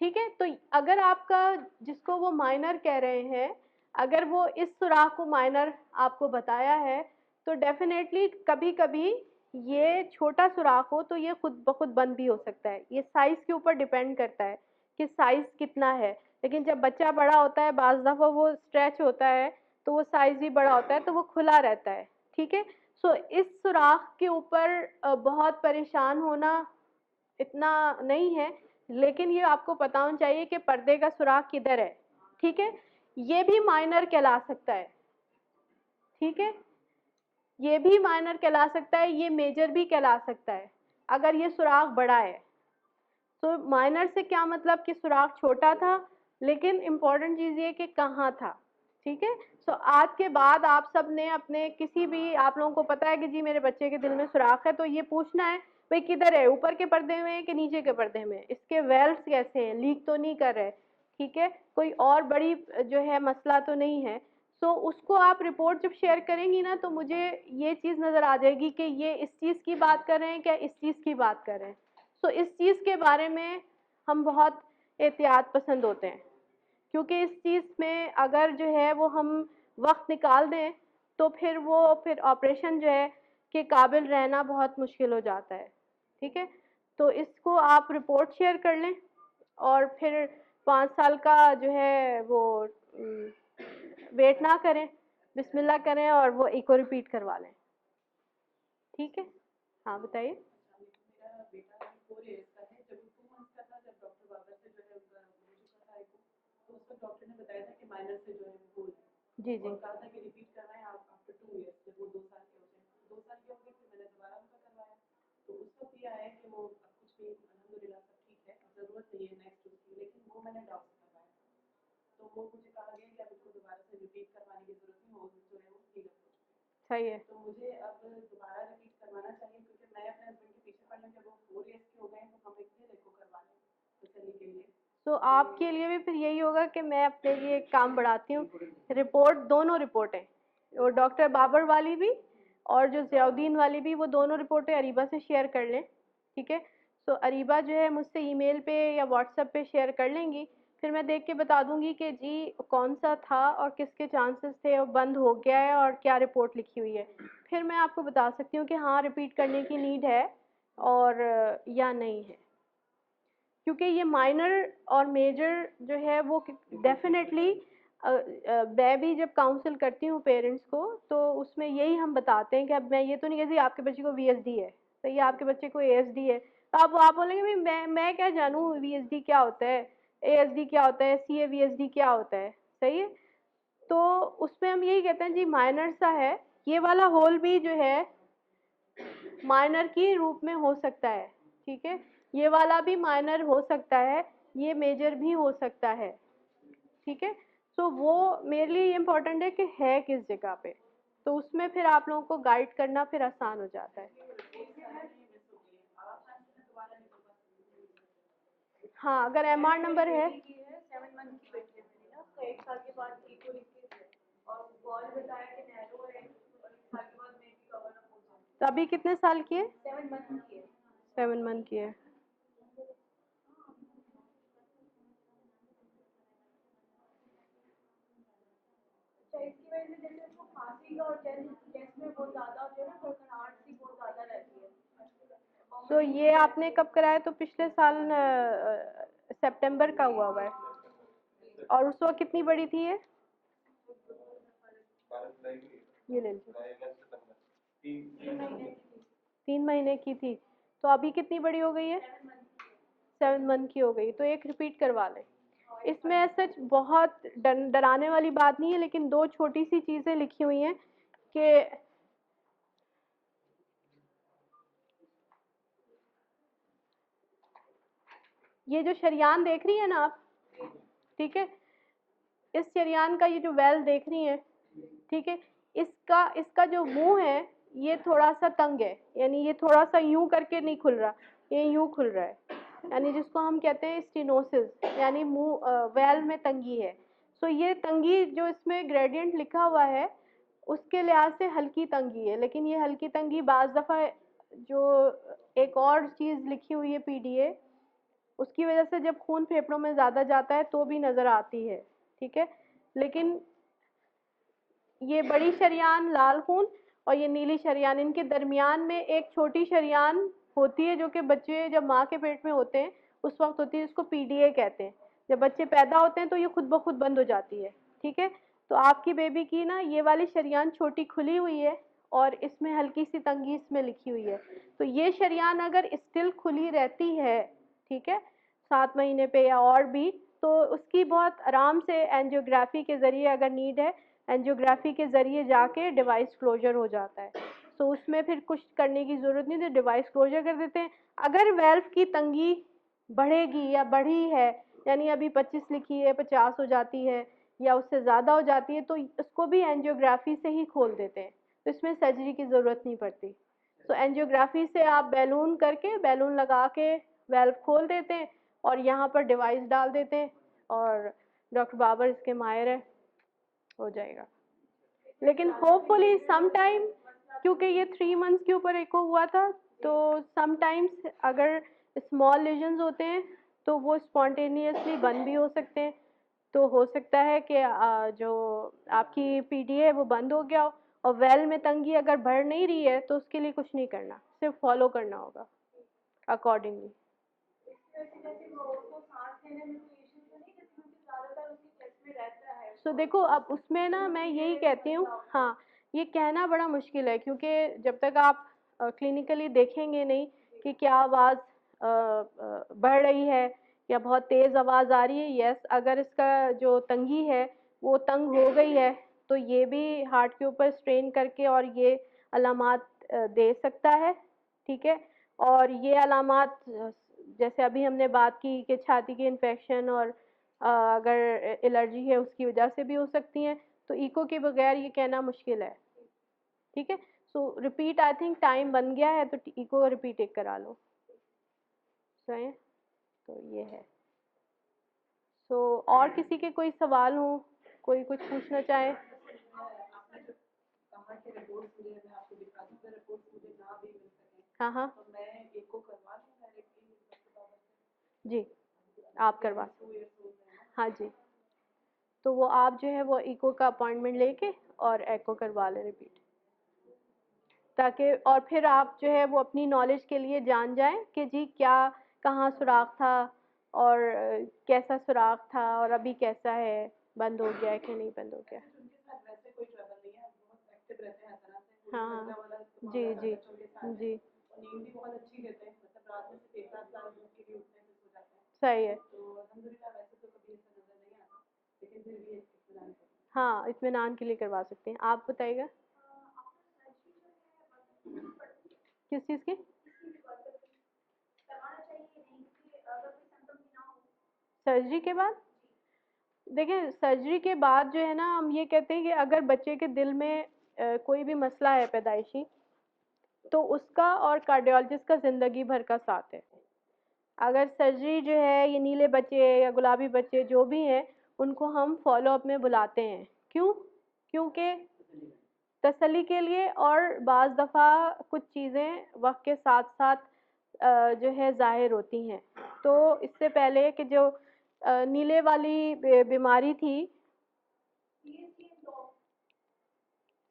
ठीक है, तो अगर आपका जिसको वो माइनर कह रहे हैं, अगर वो इस सुराख को माइनर आपको बताया है, तो डेफिनेटली कभी-कभी ये छोटा सुराख हो तो ये खुद ब खुद बंद भी हो सकता है। ये साइज़ के ऊपर डिपेंड करता है कि साइज़ कितना है। लेकिन जब बच्चा बड़ा होता है, बाज़ दफ़ा वो स्ट्रेच होता है, तो वो साइज़ भी बड़ा होता है, तो वो खुला रहता है, ठीक है? सो इस सुराख के ऊपर बहुत परेशान होना इतना नहीं है, लेकिन ये आपको पता होना चाहिए कि पर्दे का सुराख किधर है, ठीक है? ये भी माइनर कहला सकता है, ठीक है? ये भी माइनर कहला सकता है, ये मेजर भी कहला सकता है, अगर ये सुराख बड़ा है। तो माइनर से क्या मतलब कि सुराख छोटा था, लेकिन इम्पोर्टेंट चीज़ ये कि कहाँ था, ठीक है? सो आज के बाद आप सब ने अपने किसी भी, आप लोगों को पता है कि जी मेरे बच्चे के दिल में सुराख है, तो ये पूछना है भाई किधर है, ऊपर के पर्दे में कि नीचे के पर्दे में, इसके वेल्व्स कैसे हैं, लीक तो नहीं कर रहे, ठीक है? कोई और बड़ी जो है मसला तो नहीं है। सो उसको आप रिपोर्ट जब शेयर करेंगी ना, तो मुझे ये चीज़ नज़र आ जाएगी कि ये इस चीज़ की बात कर रहे हैं क्या इस चीज़ की बात कर रहे हैं। सो इस चीज़ के बारे में हम बहुत एहतियात पसंद होते हैं, क्योंकि इस चीज़ में अगर जो है वो हम वक्त निकाल दें, तो फिर ऑपरेशन जो है के काबिल रहना बहुत मुश्किल हो जाता है, ठीक है? तो इसको आप रिपोर्ट शेयर कर लें, और फिर 5 साल का जो है वो वेट ना करें, बिस्मिल्लाह करें और वो इको रिपीट करवा लें, ठीक है? हाँ बताइए। मेरा बेटा 4 ईयर्स का है। जब वो 2 मंथ का था, जब डॉक्टर बाबर से जो है उनका हो चुका था एको, तो उस वक्त डॉक्टर ने बताया था कि माइनर से जो है वो होल है। जी जी। और कहा था कि रिपीट करवाएं आप आफ्टर 2 ईयर्स, जब वो 2 साल के होते हैं। 2 साल के हो गए, फिर मैंने दोबारा उनका करवाया, तो उस वक्त ये आया कि वो अब कुछ भी अल्हम्दुलिल्लाह सब ठीक है, अब ज़रूरत नहीं है नेक्स्ट डोज की। लेकिन वो मैंने डॉक्टर से करवाया, तो वो मुझे कहा गया कि अब इसको दोबारा से रिपीट करवाने की ज़रूरत नहीं, होल जो है वो हील अप हो चुके हैं। सही है। तो मुझे अब दोबारा रिपीट करवाना चाहिए, क्योंकि मैं अपने हस्बैंड के पीछे पड़ रही हूँ कि वो 4 ईयर्स के हो गए हैं, तो हम एक फिर एको करवा लें तसल्ली के लिए। तो आपके लिए भी फिर यही होगा कि मैं अपने लिए एक काम बढ़ाती हूँ, रिपोर्ट, दोनों रिपोर्टें, वो डॉक्टर बाबर वाली भी और जो ज़ियाउद्दीन वाली भी, वो दोनों रिपोर्टें अरीबा से शेयर कर लें, ठीक है? सो अरीबा जो है मुझसे ईमेल पे या व्हाट्सएप पे शेयर कर लेंगी, फिर मैं देख के बता दूंगी कि जी कौन सा था और किसके चांसेस थे और बंद हो गया है और क्या रिपोर्ट लिखी हुई है। फिर मैं आपको बता सकती हूँ कि हाँ रिपीट करने की नीड है और या नहीं है, क्योंकि ये माइनर और मेजर जो है वो डेफिनेटली मैं भी जब काउंसिल करती हूँ पेरेंट्स को, तो उसमें यही हम बताते हैं कि अब मैं ये तो नहीं कहती आपके बच्चे को वीएसडी है, सही है, आपके बच्चे को एएसडी है, तो आप बोलेंगे भाई मैं क्या जानूँ वीएसडी क्या होता है, एएसडी क्या होता है, सीएवीएसडी क्या होता है, सही है? तो उसमें हम यही कहते हैं जी माइनर सा है, ये वाला होल भी जो है माइनर के रूप में हो सकता है, ठीक है? ये वाला भी माइनर हो सकता है, ये मेजर भी हो सकता है, ठीक है? सो वो मेरे लिए इम्पोर्टेंट है कि है किस जगह पे, तो उसमें फिर आप लोगों को गाइड करना फिर आसान हो जाता है। हाँ, अगर एमआर नंबर है। 7 मंथ की बेटी है मेरी ना, तो 1 साल के बाद इको लीकेज है, और बॉल बताया कि नैरो है, और 1 साल के बाद मे बी कवर अप हो जाए। तो अभी कितने साल की है? 7 मंथ की है। 7 मंथ की है। इसकी वजह से जैसे उसको खांसी का और चेस्ट में बहुत ज़्यादा जो है ना घबराहट सी बहुत ज़्यादा रहती है, तो ये आपने कब कराया? तो पिछले साल सितंबर का हुआ है। और उस वक्त कितनी बड़ी थी ये? ये ले लीजिए। 3 महीने की थी। तो अभी कितनी बड़ी हो गई है? 7 मंथ की हो गई। तो एक रिपीट करवा लें। इसमें सच बहुत डराने वाली बात नहीं है, लेकिन 2 छोटी सी चीज़ें लिखी हुई हैं कि ये जो शरियान देख रही है ना आप, ठीक है, इस शरियान का ये जो वेल देख रही हैं, ठीक है, इसका जो मुंह है ये थोड़ा सा तंग है, यानी ये थोड़ा सा यूं करके नहीं खुल रहा, ये यूं खुल रहा है, यानी जिसको हम कहते हैं स्टेनोसिस, यानी मुंह वेल में तंगी है। सो ये तंगी जो इसमें ग्रेडियंट लिखा हुआ है उसके लिहाज से हल्की तंगी है, लेकिन ये हल्की तंगी बाज़ दफ़ा जो एक और चीज़ लिखी हुई है पीडीए, उसकी वजह से जब खून फेफड़ों में ज़्यादा जाता है तो भी नज़र आती है, ठीक है। लेकिन ये बड़ी शरियान लाल खून और ये नीली शरियान, इनके दरमियान में एक छोटी शरियान होती है जो कि बच्चे जब माँ के पेट में होते हैं उस वक्त होती है, जिसको पीडीए कहते हैं। जब बच्चे पैदा होते हैं तो ये खुद ब खुद बंद हो जाती है, ठीक है। तो आपकी बेबी की ना ये वाली शरियान छोटी खुली हुई है और इसमें हल्की सी तंगी इसमें लिखी हुई है। तो ये शरियान अगर स्टिल खुली रहती है, ठीक है, 7 महीने पे या और भी, तो उसकी बहुत आराम से एंजियोग्राफी के ज़रिए, अगर नीड है, एंजियोग्राफी के ज़रिए जाके डिवाइस क्लोजर हो जाता है। तो उसमें फिर कुछ करने की ज़रूरत नहीं, तो डिवाइस क्लोजर कर देते हैं। अगर वेल्व की तंगी बढ़ेगी या बढ़ी है, यानी अभी 25 लिखी है 50 हो जाती है या उससे ज़्यादा हो जाती है, तो इसको भी एंजियोग्राफी से ही खोल देते हैं, तो इसमें सर्जरी की ज़रूरत नहीं पड़ती। तो एंजियोग्राफी से आप बैलून करके, बैलून लगा के वेल्व खोल देते हैं और यहाँ पर डिवाइस डाल देते हैं और डॉक्टर बाबर इसके माहिर है, हो जाएगा। लेकिन होपफुली सम टाइम, क्योंकि ये 3 मंथ्स के ऊपर एको हुआ था, तो समटाइम्स अगर स्मॉल लेजन्स होते हैं तो वो स्पॉन्टेनियसली बंद भी हो सकते हैं। तो हो सकता है कि जो आपकी पीडीए है वो बंद हो गया हो, और वेल में तंगी अगर बढ़ नहीं रही है तो उसके लिए कुछ नहीं करना, सिर्फ फॉलो करना होगा अकॉर्डिंगली। देखो अब उसमें ना मैं यही कहती हूँ, हाँ, ये कहना बड़ा मुश्किल है क्योंकि जब तक आप क्लिनिकली देखेंगे नहीं कि क्या आवाज़ बढ़ रही है या बहुत तेज़ आवाज़ आ रही है। यस, अगर इसका जो तंगी है वो तंग हो गई है तो ये भी हार्ट के ऊपर स्ट्रेन करके और ये अलामात दे सकता है, ठीक है। और ये अलामात जैसे अभी हमने बात की कि छाती के इन्फेक्शन और अगर एलर्जी है उसकी वजह से भी हो सकती हैं, तो इको के बगैर ये कहना मुश्किल है, ठीक है। सो रिपीट, आई थिंक टाइम बन गया है तो इको रिपीट एक करा लो, सही। तो ये है। सो और किसी के कोई सवाल हो, कोई कुछ पूछना चाहे? आपने जो कहा कि रिपोर्ट मुझे, मैं आपको दिखा दूँ, रिपोर्ट मुझे ना भी मिल सके, हाँ हाँ तो मैं एको करवा लूँ डायरेक्टली डॉक्टर बाबर से? जी, आप करवा, 2 years old है ना? हाँ जी। तो वो आप जो है वो इको का अपॉइंटमेंट लेके और एको करवा लें रिपीट, ताकि और फिर आप जो है वो अपनी नॉलेज के लिए जान जाएं कि जी क्या कहाँ सुराख था और कैसा सुराख था और अभी कैसा है, बंद हो गया है कि नहीं बंद हो गया। उनके साथ वैसे कोई ट्रबल नहीं है, बहुत एक्टिव रहते हैं हर तरह से, हाँ बच्चा वाला जी जी जी, और नींद भी बहुत अच्छी लेते हैं, मतलब रात में सिर्फ 1 साल के लिए उठते हैं फिर सो जाते हैं। सही है। तो अल्हम्दुलिल्लाह वैसे तो कभी ऐसा नजर नहीं आता, लेकिन फिर भी इत्मीनान करें। हाँ, इत्मीनान के लिए करवा सकते हैं। आप बताइएगा किस चीज़ की? सर्जरी के बाद? देखिए, सर्जरी के बाद जो है ना, हम ये कहते हैं कि अगर बच्चे के दिल में कोई भी मसला है पैदाइशी, तो उसका और कार्डियोलॉजिस्ट का ज़िंदगी भर का साथ है। अगर सर्जरी जो है, ये नीले बच्चे या गुलाबी बच्चे जो भी हैं उनको हम फॉलो अप में बुलाते हैं। क्यों? क्योंकि तसल्ली के लिए, और बाज़ दफ़ा कुछ चीज़ें वक्त के साथ साथ जो है ज़ाहिर होती हैं। तो इससे पहले कि जो नीले वाली बीमारी थी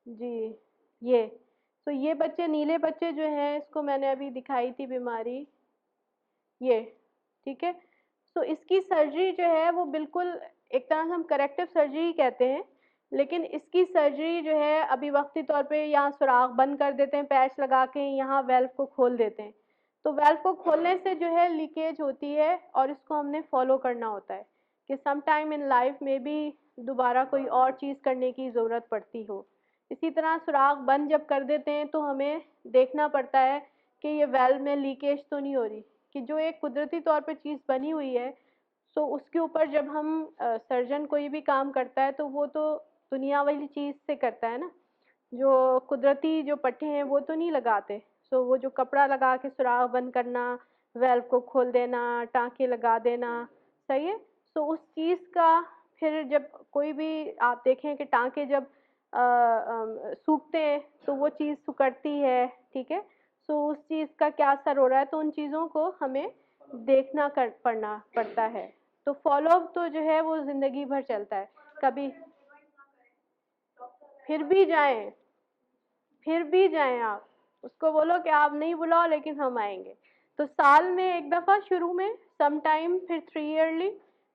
जी, तो ये बच्चे, नीले बच्चे जो हैं, इसको मैंने अभी दिखाई थी बीमारी, ये, ठीक है। तो इसकी सर्जरी जो है वो बिल्कुल एक तरह से हम करेक्टिव सर्जरी ही कहते हैं, लेकिन इसकी सर्जरी जो है अभी वक्ती तौर पे यहाँ सुराख बंद कर देते हैं पैच लगा के, यहाँ वेल्व को खोल देते हैं। तो वेल्व को खोलने से जो है लीकेज होती है और इसको हमने फॉलो करना होता है कि सम टाइम इन लाइफ में भी दोबारा कोई और चीज़ करने की ज़रूरत पड़ती हो। इसी तरह सुराख बंद जब कर देते हैं तो हमें देखना पड़ता है कि ये वेल्व में लीकेज तो नहीं हो रही, कि जो एक कुदरती तौर पे चीज़ बनी हुई है, सो उसके ऊपर जब हम सर्जन कोई भी काम करता है तो वो तो दुनिया वाली चीज़ से करता है ना, जो कुदरती जो पट्टे हैं वो तो नहीं लगाते। सो वो जो कपड़ा लगा के सुराख बंद करना, वेल्व को खोल देना, टाँके लगा देना, सही है। सो उस चीज़ का फिर जब कोई भी आप देखें कि टाँके जब सूखते हैं तो वो चीज़ सिकुड़ती है, ठीक है। सो उस चीज़ का क्या असर हो रहा है, तो उन चीज़ों को हमें देखना पड़ता है। तो फॉलो अप तो जो है वो ज़िंदगी भर चलता है। कभी फिर भी जाएं, फिर भी जाएं आप, उसको बोलो कि आप नहीं बुलाओ लेकिन हम आएंगे। तो साल में एक दफ़ा शुरू में, सम टाइम फिर 3 ईयरली,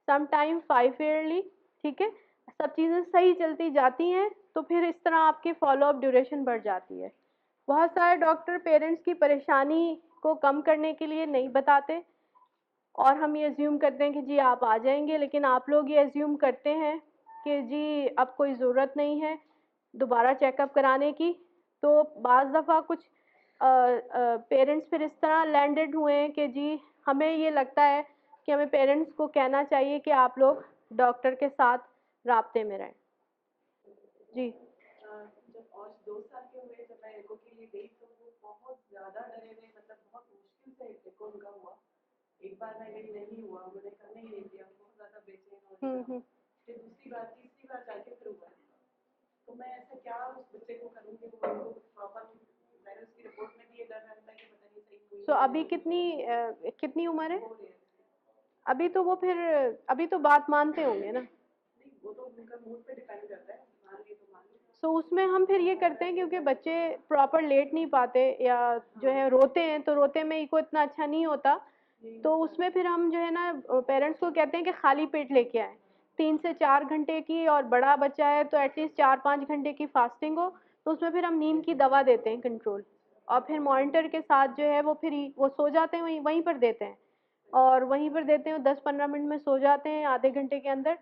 सम टाइम 5 ईयरली, ठीक है। सब चीज़ें सही चलती जाती हैं तो फिर इस तरह आपकी फॉलो अप ड्यूरेशन बढ़ जाती है। बहुत सारे डॉक्टर पेरेंट्स की परेशानी को कम करने के लिए नहीं बताते और हम ये अज्यूम करते हैं कि जी आप आ जाएंगे, लेकिन आप लोग ये अज्यूम करते हैं कि जी अब कोई ज़रूरत नहीं है दोबारा चेकअप कराने की। तो बाज़ दफ़ा कुछ पेरेंट्स फिर इस तरह लैंडेड हुए हैं कि जी हमें ये लगता है कि हमें पेरेंट्स को कहना चाहिए कि आप लोग डॉक्टर के साथ राब्ते में रहें। जी जब और 2 साल के हुए, जब मैं एको के लिए गई तो वो बहुत ज़्यादा डरे हुए, मतलब बहुत मुश्किल से एको उनका हुआ। एक बार मैं गई, नहीं हुआ, उन्होंने करने ही नहीं दिया, बहुत ज़्यादा बेचैन हो रही थी। फिर दूसरी बार, तीसरी बार जाके फिर हुआ। तो मैं ऐसा क्या उस बच्चे को करूँ कि वो उनको प्रॉपर, मैंने उसकी रिपोर्ट में भी ये डर रहता है कि पता नहीं सही हुई। सो अभी कितनी उम्र है? अभी तो वो फिर अभी तो बात मानते होंगे ना। नहीं, वो तो उनका मूड पे डिपेंड करता है, मान लिए तो मान लिए। सो उसमें हम फिर ये करते हैं, क्योंकि बच्चे प्रॉपर लेट नहीं पाते या जो है रोते हैं, तो रोते में इको इतना अच्छा नहीं होता, तो उसमें फिर हम जो है ना पेरेंट्स को कहते हैं कि खाली पेट लेके आएँ 3 से 4 घंटे की, और बड़ा बच्चा है तो एटलीस्ट 4-5 घंटे की फास्टिंग हो, तो उसमें फिर हम नींद की दवा देते हैं कंट्रोल, और फिर मॉनिटर के साथ जो है वो फिर वो सो जाते हैं, वहीं पर देते हैं, और वहीं पर देते हैं 10-15 मिनट में सो जाते हैं आधे घंटे के अंदर।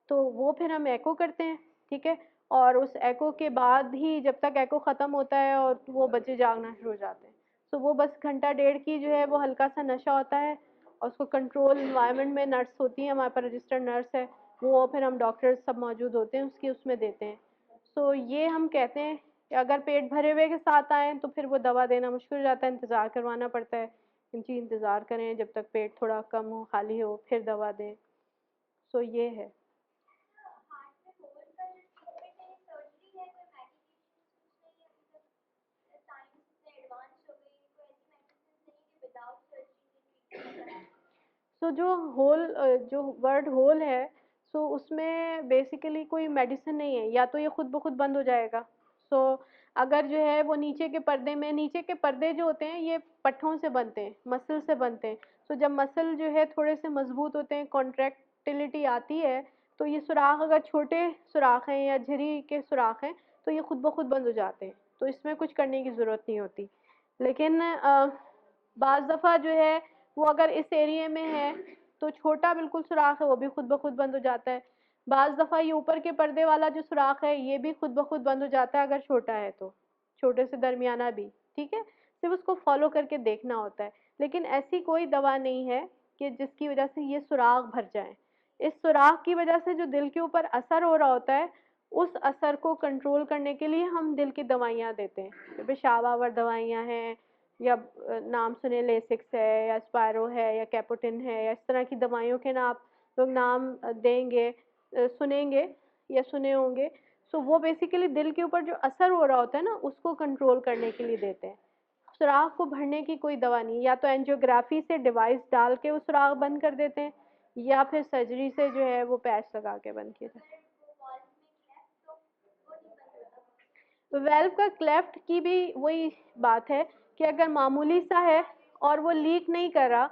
तो वो फिर हम एको करते हैं, ठीक है। और उस एको के बाद ही जब तक एको ख़त्म होता है और वो बच्चे जागना शुरू हो जाते हैं। तो वो बस घंटा डेढ़ की जो है वो हल्का सा नशा होता है, और उसको कंट्रोल इन्वायरमेंट में नर्स होती है, हमारे पास रजिस्टर्ड नर्स है, वो फिर हम डॉक्टर्स सब मौजूद होते हैं उसकी, उसमें देते हैं। सो ये हम कहते हैं कि अगर पेट भरे हुए के साथ आएँ तो फिर वो दवा देना मुश्किल हो जाता है, इंतज़ार करवाना पड़ता है जी, इंतज़ार करें जब तक पेट थोड़ा कम हो, खाली हो, फिर दवा दें। सो ये है। हार्ट में होल का जो ट्रीटमेंट है, सर्जरी है, कोई मेडिकेशन नहीं है? अभी तक साइंस इतने एडवांस हो गई, कोई ऐसी मेडिसिन नहीं कि विदाउट सर्जरी के ट्रीटमेंट। सो जो वर्ड होल है, सो उसमें बेसिकली कोई मेडिसिन नहीं है, या तो ये खुद ब खुद बंद हो जाएगा। सो अगर जो है वो नीचे के पर्दे में, नीचे के पर्दे जो होते हैं ये पट्ठों से बनते हैं, मसल से बनते हैं। सो जब मसल जो है थोड़े से मजबूत होते हैं, कॉन्ट्रैक्टिलिटी आती है, तो ये सुराख अगर छोटे सुराख हैं या झिरी के सुराख हैं तो ये खुद ब खुद बंद हो जाते हैं, तो इसमें कुछ करने की ज़रूरत नहीं होती। लेकिन बाज़ दफ़ा जो है वो अगर इस एरिया में है तो छोटा बिल्कुल सुराख है वो भी खुद ब खुद बंद हो जाता है। बाज़ दफ़ा ये ऊपर के पर्दे वाला जो सुराख है ये भी खुद ब खुद बंद हो जाता है अगर छोटा है तो, छोटे से दरमियाना भी, ठीक है। सिर्फ उसको फॉलो करके देखना होता है, लेकिन ऐसी कोई दवा नहीं है कि जिसकी वजह से ये सुराख भर जाए। इस सुराख की वजह से जो दिल के ऊपर असर हो रहा होता है, उस असर को कंट्रोल करने के लिए हम दिल की दवाइयाँ देते हैं, पेशाब आवर दवाइयाँ हैं, या नाम सुने लेसिक्स है या स्पायरो है या कैपोटिन है, या इस तरह की दवाइयों के ना आप लोग नाम देंगे, सुनेंगे या सुने होंगे। सो वो बेसिकली दिल के ऊपर जो असर हो रहा होता है ना उसको कंट्रोल करने के लिए देते हैं। सुराख को भरने की कोई दवा नहीं, या तो एंजियोग्राफी से डिवाइस डाल के वो सुराख बंद कर देते हैं, या फिर सर्जरी से जो है वो पैच लगा के बंद किया जाता है। तो वेल्व का क्लेफ्ट की भी वही बात है कि अगर मामूली सा है और वो लीक नहीं कर रहा,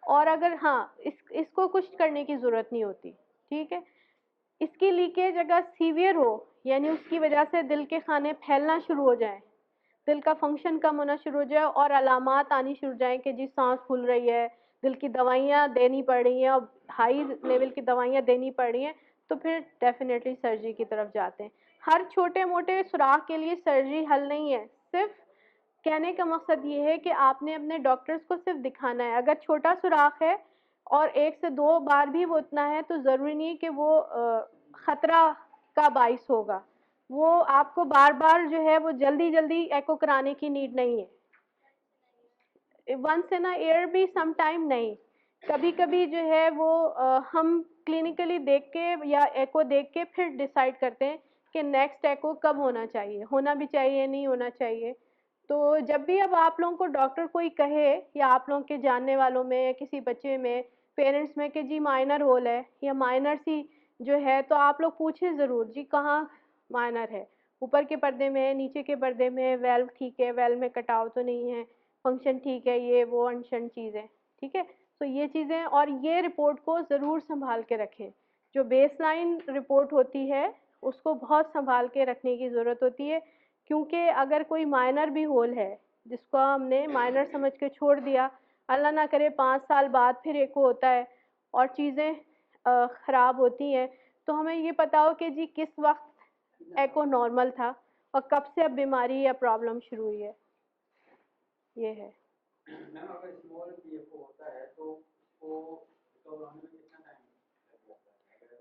और अगर हाँ इसको कुछ करने की ज़रूरत नहीं होती, ठीक है। इसकी लीकेज अगर सीवियर हो, यानी उसकी वजह से दिल के खाने फैलना शुरू हो जाए, दिल का फंक्शन कम होना शुरू हो जाए और अलामात आनी शुरू हो जाए कि जी सांस फूल रही है, दिल की दवाइयाँ देनी पड़ रही हैं और हाई लेवल की दवाइयाँ देनी पड़ रही हैं, तो फिर डेफिनेटली सर्जरी की तरफ जाते हैं। हर छोटे मोटे सुराख के लिए सर्जरी हल नहीं है। सिर्फ कहने का मकसद ये है कि आपने अपने डॉक्टर्स को सिर्फ दिखाना है। अगर छोटा सुराख है और 1 से 2 बार भी वो इतना है तो ज़रूरी नहीं कि वो ख़तरा का बाइस होगा। वो आपको बार बार जो है वो जल्दी जल्दी एको कराने की नीड नहीं है। वंस इन अ ईयर भी सम टाइम नहीं, कभी कभी जो है वो हम क्लिनिकली देख के या एको देख के फिर डिसाइड करते हैं कि नेक्स्ट एको कब होना चाहिए, होना भी चाहिए नहीं होना चाहिए। तो जब भी अब आप लोगों को डॉक्टर कोई कहे या आप लोगों के जानने वालों में या किसी बच्चे में, पेरेंट्स में कि जी माइनर होल है या माइनर सी जो है, तो आप लोग पूछें ज़रूर जी कहाँ माइनर है, ऊपर के पर्दे में, नीचे के पर्दे में, वेल्व ठीक है, वेल्व में कटाव तो नहीं है, फंक्शन ठीक है, ये वो अनशन चीज़ें, ठीक है। तो ये चीज़ें और ये रिपोर्ट को ज़रूर संभाल के रखें। जो बेसलाइन रिपोर्ट होती है उसको बहुत संभाल के रखने की ज़रूरत होती है, क्योंकि अगर कोई माइनर भी होल है जिसको हमने माइनर समझ के छोड़ दिया, अल्लाह ना करे 5 साल बाद फिर एको होता है और चीज़ें ख़राब होती हैं, तो हमें ये पता हो कि जी किस वक्त एको नॉर्मल था और कब से अब बीमारी या प्रॉब्लम शुरू हुई है, ये है। मैम अगर स्मॉल पीएफओ होता है तो उसको रिकवर होने में कितना टाइम लग जाता है?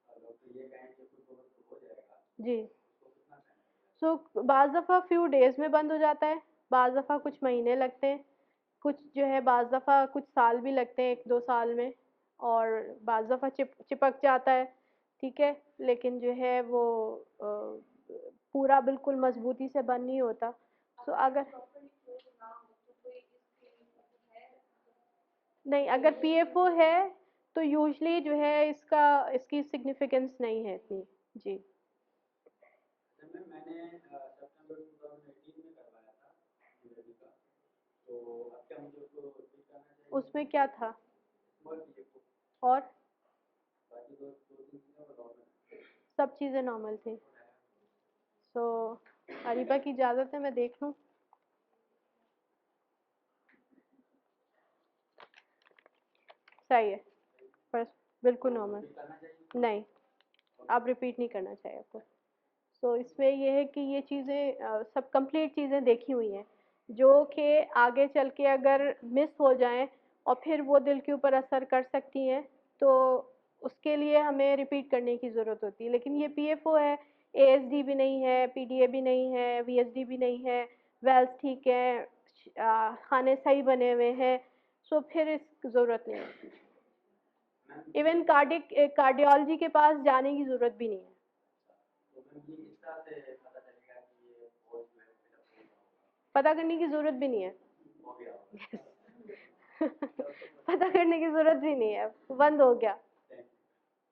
अगर डॉक्टर ये कहें कि कुछ हो जाएगा जी, उसको कितना टाइम लगेगा? बाज़ दफ़ा फ्यू डेज़ में बंद हो जाता है, बाज़ दफ़ा कुछ महीने लगते हैं, कुछ जो है बाज़ दफ़ा कुछ साल भी लगते हैं, 1-2 साल में, और बाज़ दफ़ा चिपक जाता है, ठीक है। लेकिन जो है वो पूरा बिल्कुल मजबूती से बंद नहीं होता। अगर नहीं, अगर पीएफओ है तो यूजली जो है इसकी सिग्निफिकेंस नहीं है इतनी। जी, मैम मैंने सितंबर 2018 में करवाया था बेबी का, तो अब क्या मुझे उसको रिपीट करना चाहिए? उसमें क्या था स्मॉल पीएफओ, और बाकी दो दो तीन चीज़ें वो नॉर्मल। सब चीज़ें नॉर्मल थी। अरीबा की इजाज़त है, मैं देख लूँ। सही है, पर बिल्कुल नॉर्मल नहीं, आप रिपीट नहीं करना चाहिए आपको। इसमें ये है कि ये चीज़ें सब कंप्लीट चीज़ें देखी हुई हैं जो कि आगे चल के अगर मिस हो जाएं और फिर वो दिल के ऊपर असर कर सकती हैं, तो उसके लिए हमें रिपीट करने की ज़रूरत होती है। लेकिन ये पीएफओ है, एएसडी भी नहीं है, पीडीए भी नहीं है, वीएसडी भी नहीं है, वेल्स ठीक है, खाने सही बने हुए हैं, फिर इस ज़रूरत नहीं है। इवन कार्डियोलॉजी के पास जाने की ज़रूरत भी नहीं है। पता करने की ज़रूरत भी नहीं है। पता करने की ज़रूरत भी नहीं है, बंद हो गया।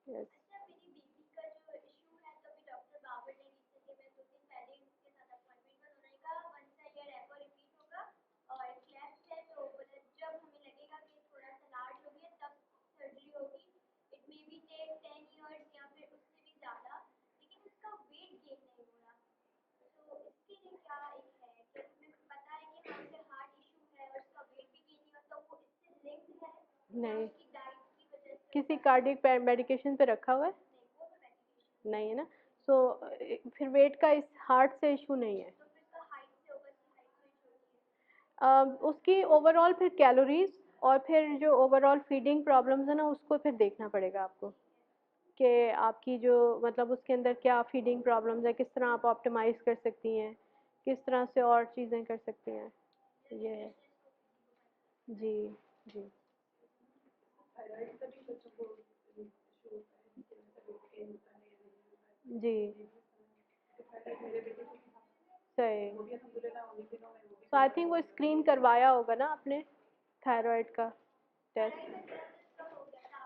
Yes. अच्छा मेरी बेबी का जो इशू है तो अभी डॉक्टर बाबर ने रिसेंटली मैं 2 दिन पहले उसके साथ अपॉइंटमेंट पर उन्होंने कहा once a year echo repeat होगा और क्लैप्स है तो बोला जब हमें लगेगा कि थोड़ा सा लार्ज हो गया तब सर्जरी होगी। It may be take 10 years या फिर उससे भी ज़्यादा, लेकिन उसका वेट गेन नहीं हो रहा, तो इसके लिए क्या एक है कि तुम्हें पता है कि हाँ उसे हार्ट इशू है और उसका वेट भी गेन नहीं होता, वो इससे लिंक्ड है या नहीं, उसकी डाइट की वजह से किसी कार्डियक मेडिकेशन पे रखा हुआ है? नहीं है ना। फिर वेट का इस हार्ट से इशू नहीं है। तो फिर का हाइट से होगा कि हाइट से छोटी है। उसकी ओवरऑल फिर कैलोरीज और फिर जो ओवरऑल फीडिंग प्रॉब्लम्स है ना, उसको फिर देखना पड़ेगा आपको कि आपकी जो मतलब उसके अंदर क्या फीडिंग प्रॉब्लम्स है, किस तरह आप ऑप्टिमाइज़ कर सकती हैं, किस तरह से और चीज़ें कर सकती हैं, ये है। जी, जी, थायराइड का भी बच्चों को इशू होता है कि मतलब वेट गेन होता है या नहीं होता है। जी, तो थायराइड मेरे बेटे को भी था, सही। वो भी अल्हम्दुलिल्लाह उन्हीं दिनों में वो भी आई थिंक वो स्क्रीन करवाया होगा ना आपने, थायराइड का टेस्ट।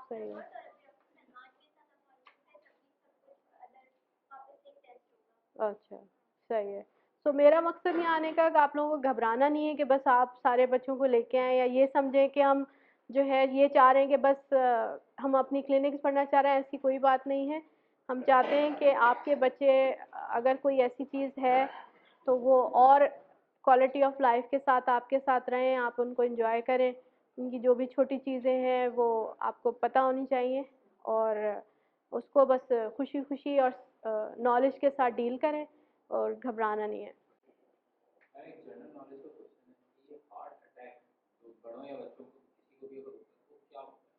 सही है। अच्छा, सही है। तो मेरा मकसद यहाँ आने का कि आप लोगों को घबराना नहीं है कि बस आप सारे बच्चों को लेके आएँ या ये समझें कि हम जो है ये चाह रहे हैं कि बस हम अपनी क्लिनिक्स पढ़ना चाह रहे हैं, ऐसी कोई बात नहीं है। हम चाहते हैं कि आपके बच्चे अगर कोई ऐसी चीज़ है तो वो और क्वालिटी ऑफ लाइफ के साथ आपके साथ रहें, आप उनको एंजॉय करें। उनकी जो भी छोटी चीज़ें हैं वो आपको पता होनी चाहिए और उसको बस खुशी-खुशी और नॉलेज के साथ डील करें और घबराना नहीं है। एक जनरल नॉलेज का क्वेश्चन है कि ये हार्ट अटैक जो बड़ों या बच्चों को किसी को भी अगर होता है तो क्या होता है?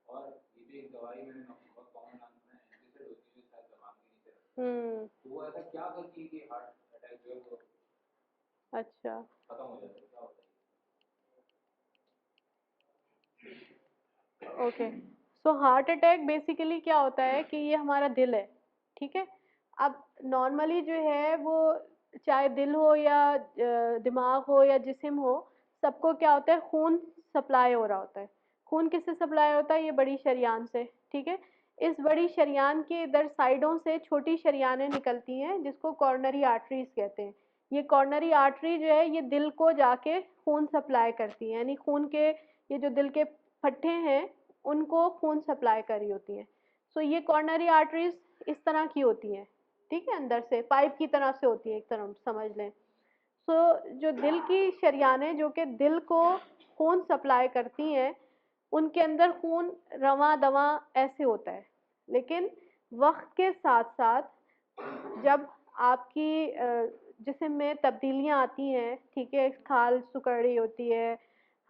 और ये जो एक दवाई मैंने बहुत कॉमन नाम सुना है एंटीसेड होती है जो शायद जबान के नीचे रखते हैं तो वो ऐसा क्या करती है कि हार्ट अटैक जो है वो अच्छा। खत्म हो जाता है क्या होता है? Okay, so heart attack basically क्या होता है कि ये हमारा दिल है, ठीक है। अब नॉर्मली जो है वो चाहे दिल हो या दिमाग हो या जिस्म हो, सबको क्या होता है खून सप्लाई हो रहा होता है। खून किससे सप्लाई होता है? ये बड़ी शरेयान से, ठीक है। इस बड़ी शरेयान के इधर साइडों से छोटी शरेयानें निकलती हैं जिसको कॉर्नरी आर्टरीज कहते हैं। ये कॉर्नरी आर्टरी जो है ये दिल को जाके खून सप्लाई करती है, यानी खून के ये जो दिल के फट्टे हैं उनको खून सप्लाई कर रही होती हैं। सो ये कॉर्नरी आर्टरीज इस तरह की होती हैं, ठीक है, अंदर से पाइप की तरह से होती है, एक तरह समझ लें। जो दिल की शरेयानें जो कि दिल को खून सप्लाई करती हैं उनके अंदर खून रवां दवां ऐसे होता है। लेकिन वक्त के साथ साथ जब आपकी जिस्म में तब्दीलियां आती हैं, ठीक है, खाल सिकुड़ रही होती है,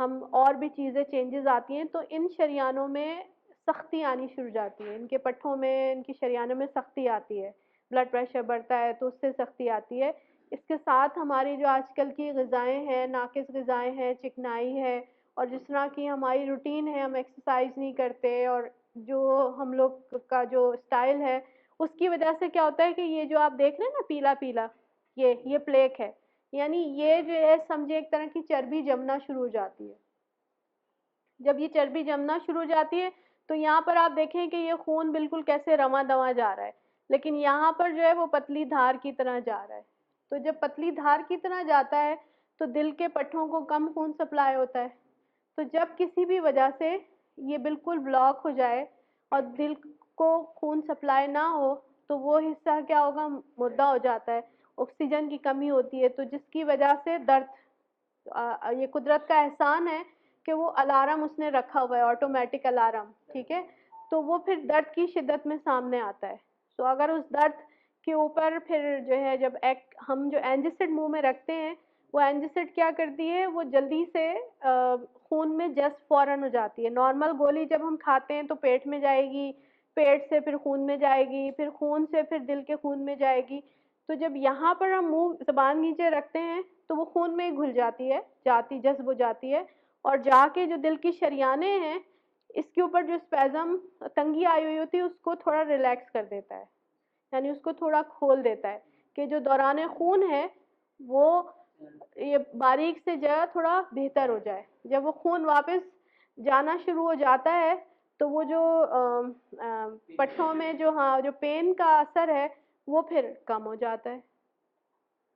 हम और भी चीज़ें चेंजेस आती हैं तो इन शरेयानों में सख्ती आनी शुरू हो जाती है, इनके पट्ठों में इनकी शरेयानों में सख्ती आती है। ब्लड प्रेशर बढ़ता है तो उससे सख्ती आती है। इसके साथ हमारी जो आजकल की ग़िज़ाएँ हैं, नाकिस ग़िज़ाएँ हैं, चिकनाई है और जिस तरह की हमारी रूटीन है, हम एक्सरसाइज नहीं करते और जो हम लोग का जो स्टाइल है उसकी वजह से क्या होता है कि ये जो आप देख रहे हैं ना पीला-पीला, ये प्लेक है। यानी ये जो है समझे एक तरह की चर्बी जमना शुरू हो जाती है। जब ये चर्बी जमना शुरू हो जाती है तो यहाँ पर आप देखें कि ये खून बिल्कुल कैसे रवां-दवां जा रहा है, लेकिन यहाँ पर जो है वो पतली धार की तरह जा रहा है। तो जब पतली धार की तरह जाता है तो दिल के पट्ठों को कम खून सप्लाई होता है। तो जब किसी भी वजह से ये बिल्कुल ब्लॉक हो जाए और दिल को खून सप्लाई ना हो तो वो हिस्सा क्या होगा, मुर्दा हो जाता है, ऑक्सीजन की कमी होती है तो जिसकी वजह से दर्द ये कुदरत का एहसान है कि वो अलार्म उसने रखा हुआ है, ऑटोमेटिक अलार्म, ठीक है। तो वो फिर दर्द की शिद्दत में सामने आता है। तो अगर उस दर्द के ऊपर फिर जो है जब एक हम जो एंजिसिड मुंह में रखते हैं वो एंजिसिड क्या करती है, वो जल्दी से खून में जस्ट फौरन हो जाती है। नॉर्मल गोली जब हम खाते हैं तो पेट में जाएगी, पेट से फिर खून में जाएगी, फिर खून से फिर दिल के खून में जाएगी। तो जब यहाँ पर हम मुंह जबान नीचे रखते हैं तो वो खून में ही घुल जाती है, जाती जज्ब हो जाती है और जाके जो दिल की शरेयानें हैं इसके ऊपर जो स्पैज़म तंगी आई हुई होती है उसको थोड़ा रिलैक्स कर देता है, यानी उसको थोड़ा खोल देता है कि जो दौरान खून है वो ये बारीक से जगह थोड़ा बेहतर हो जाए। जब वो खून वापस जाना शुरू हो जाता है तो वो जो पट्ठों में जो हाँ जो पेन का असर है वो फिर कम हो जाता है।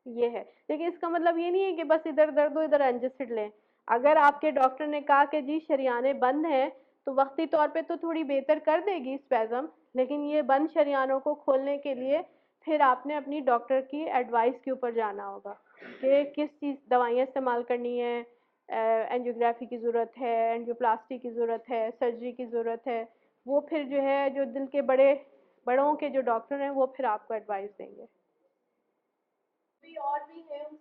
ये है, लेकिन इसका मतलब ये नहीं है कि बस इधर दर्द हो इधर एंजिसिड लें। अगर आपके डॉक्टर ने कहा कि जी शरेयानें बंद हैं तो वक्ती तौर पे तो थोड़ी बेहतर कर देगी स्पैज़म, लेकिन ये बंद शरेयानों को खोलने के लिए फिर आपने अपनी डॉक्टर की एडवाइस के ऊपर जाना होगा कि किस चीज़ दवाइयाँ इस्तेमाल करनी है, एंजियोग्राफी की ज़रूरत है, एंजियोप्लास्टी की ज़रूरत है, सर्जरी की ज़रूरत है। वो फिर जो है जो दिल के बड़ों के जो डॉक्टर हैं वो फिर आपको एडवाइस देंगे। भी और भी है उन